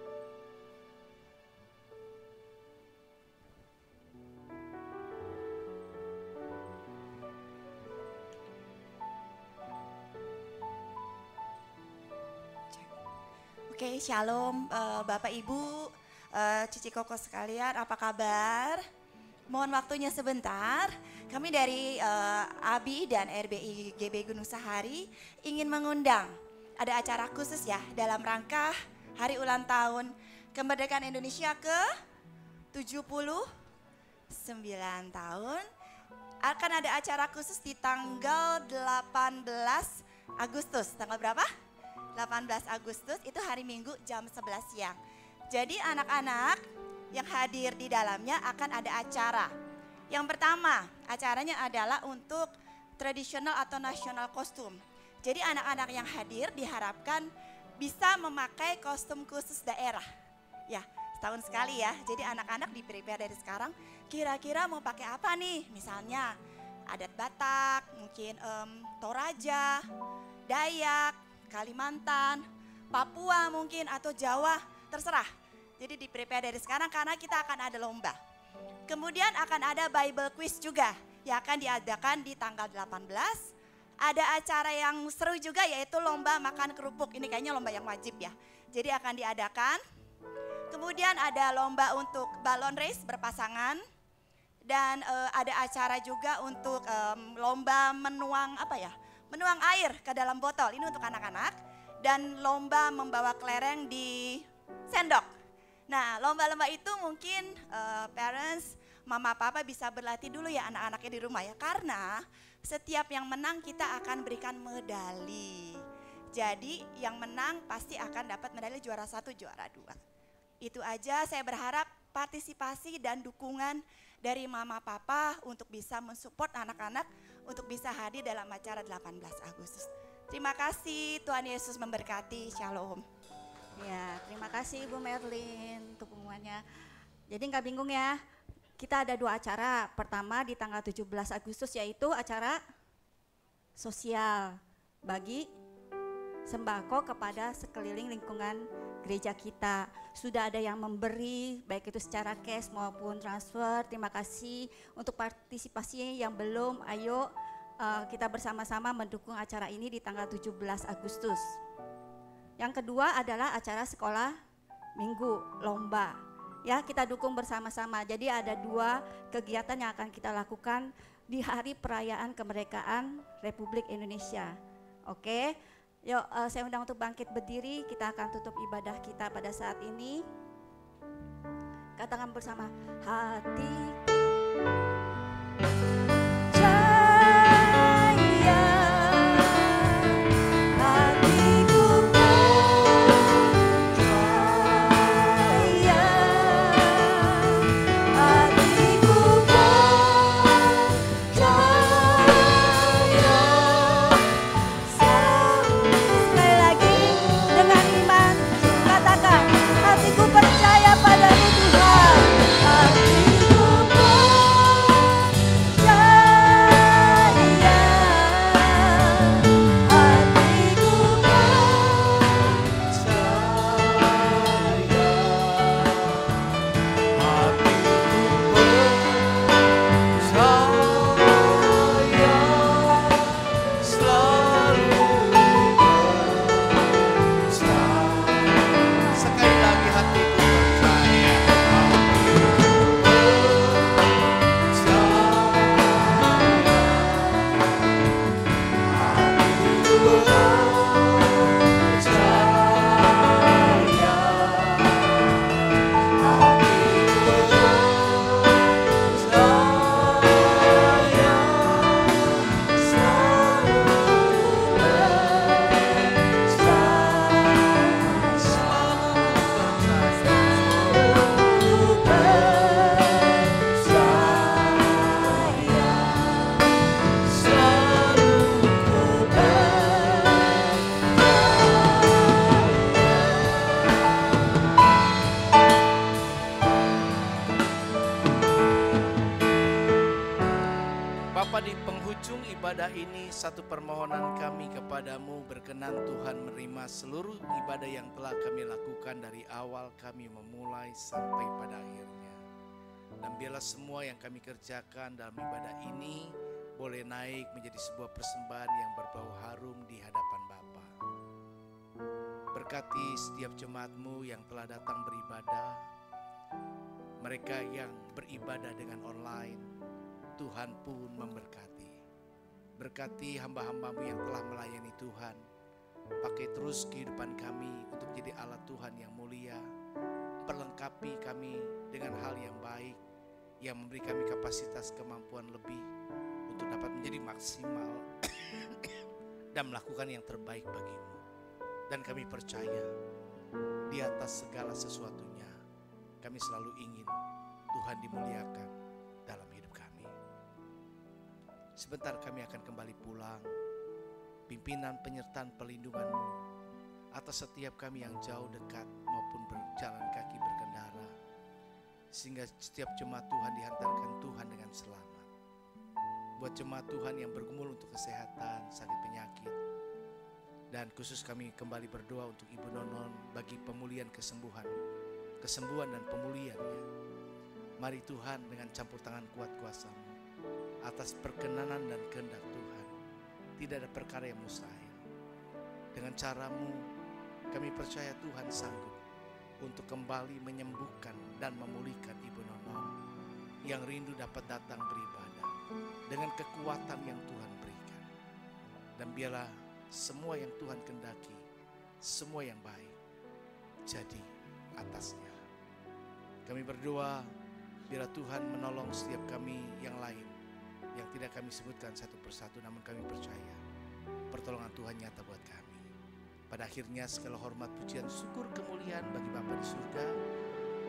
Oke, shalom Bapak Ibu. Cici Koko sekalian, apa kabar? Mohon waktunya sebentar. Kami dari ABI dan RBI GB Gunung Sahari ingin mengundang. Ada acara khusus ya dalam rangka hari ulang tahun kemerdekaan Indonesia ke 79 tahun. Akan ada acara khusus di tanggal 18 Agustus. Tanggal berapa? 18 Agustus itu hari Minggu jam 11 siang. Jadi anak-anak yang hadir di dalamnya akan ada acara. Yang pertama, acaranya adalah untuk tradisional atau nasional kostum. Jadi anak-anak yang hadir diharapkan bisa memakai kostum khusus daerah. Ya, setahun sekali ya. Jadi anak-anak di-prepare dari sekarang, kira-kira mau pakai apa nih? Misalnya adat Batak, mungkin Toraja, Dayak, Kalimantan, Papua mungkin atau Jawa, terserah. Jadi di-prepare dari sekarang karena kita akan ada lomba. Kemudian akan ada Bible quiz juga yang akan diadakan di tanggal 18. Ada acara yang seru juga yaitu lomba makan kerupuk. Ini kayaknya lomba yang wajib ya. Jadi akan diadakan Kemudian ada lomba untuk balon race berpasangan. Dan ada acara juga untuk lomba menuang menuang air ke dalam botol. Ini untuk anak-anak. Dan lomba membawa kelereng di sendok. Nah, lomba-lomba itu mungkin parents, mama papa bisa berlatih dulu ya anak-anaknya di rumah ya. Karena setiap yang menang kita akan berikan medali. Jadi yang menang pasti akan dapat medali juara 1, juara 2. Itu aja, saya berharap partisipasi dan dukungan dari mama papa untuk bisa mensupport anak-anak untuk bisa hadir dalam acara 18 Agustus. Terima kasih, Tuhan Yesus memberkati. Shalom. Ya, terima kasih Ibu Merlin untuk pengumumannya. Jadi nggak bingung ya, kita ada 2 acara. Pertama di tanggal 17 Agustus yaitu acara sosial bagi sembako kepada sekeliling lingkungan gereja kita. Sudah ada yang memberi, baik itu secara cash maupun transfer. Terima kasih untuk partisipasi yang belum. Ayo kita bersama-sama mendukung acara ini di tanggal 17 Agustus. Yang kedua adalah acara sekolah minggu, lomba. Ya, kita dukung bersama-sama. Jadi ada 2 kegiatan yang akan kita lakukan di hari perayaan kemerdekaan Republik Indonesia. Oke. Yuk, saya undang untuk bangkit berdiri, kita akan tutup ibadah kita pada saat ini. Katakan bersama, hati jaya, hatiku percaya, hatiku percaya. Sekali lagi dengan iman katakan, hatiku percaya padamu Tuhan, hatiku percaya, hatiku Sekali lagi hatiku percaya. Bapa, di penghujung ibadah ini satu permohonan kami kepadamu, berkenan Tuhan menerima seluruh ibadah yang telah kami lakukan dari awal kami memulai sampai pada akhirnya. Dan biarlah semua yang kami kerjakan dalam ibadah ini boleh naik menjadi sebuah persembahan yang berbau harum di hadapan Bapa. Berkati setiap jemaatmu yang telah datang beribadah, mereka yang beribadah dengan online, Tuhan pun memberkati. Berkati hamba-hambamu yang telah melayani Tuhan. Pakai terus kehidupan kami untuk jadi alat Tuhan yang mulia. Perlengkapi kami dengan hal yang baik, yang memberi kami kapasitas kemampuan lebih untuk dapat menjadi maksimal dan melakukan yang terbaik bagimu. Dan kami percaya di atas segala sesuatunya, kami selalu ingin Tuhan dimuliakan dalam hidup kami. Sebentar kami akan kembali pulang. Pimpinan, penyertaan, pelindungan-Mu atas setiap kami yang jauh, dekat maupun berjalan kaki berkendara, sehingga setiap jemaat Tuhan dihantarkan Tuhan dengan selamat. Buat jemaat Tuhan yang bergumul untuk kesehatan, sakit penyakit, dan khusus kami kembali berdoa untuk Ibu Nonon bagi pemulihan kesembuhan dan pemulihannya. Mari Tuhan dengan campur tangan kuat kuasa-Mu atas perkenanan dan kehendak Tuhan. Tidak ada perkara yang mustahil. Dengan cara-Mu kami percaya Tuhan sanggup untuk kembali menyembuhkan dan memulihkan Ibu Nonong yang rindu dapat datang beribadah dengan kekuatan yang Tuhan berikan. Dan biarlah semua yang Tuhan kendaki, semua yang baik jadi atasnya. Kami berdoa biarlah Tuhan menolong setiap kami yang lain yang tidak kami sebutkan satu persatu, namun kami percaya pertolongan Tuhan nyata buat kami. Pada akhirnya segala hormat, pujian, syukur, kemuliaan bagi Bapa di surga.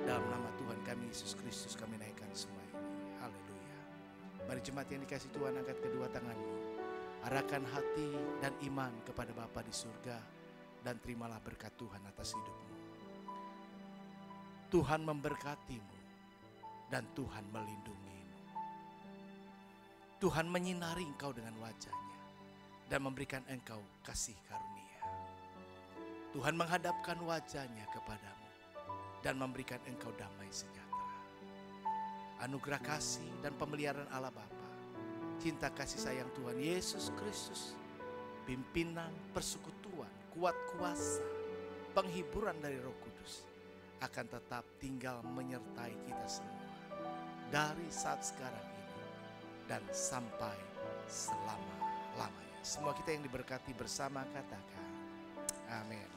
Dalam nama Tuhan kami Yesus Kristus kami naikkan semua ini. Haleluya. Mari jemaat yang dikasih Tuhan, angkat kedua tanganmu, arahkan hati dan iman kepada Bapa di surga, dan terimalah berkat Tuhan atas hidupmu. Tuhan memberkatimu dan Tuhan melindungimu. Tuhan menyinari engkau dengan wajah-Nya dan memberikan engkau kasih karunia. Tuhan menghadapkan wajah-Nya kepadamu dan memberikan engkau damai sejahtera. Anugerah kasih dan pemeliharaan Allah Bapa, cinta kasih sayang Tuhan Yesus Kristus, pimpinan, persekutuan, kuat kuasa, penghiburan dari Roh Kudus akan tetap tinggal menyertai kita semua dari saat sekarang ini dan sampai selama-lamanya. Semua kita yang diberkati bersama katakan amin.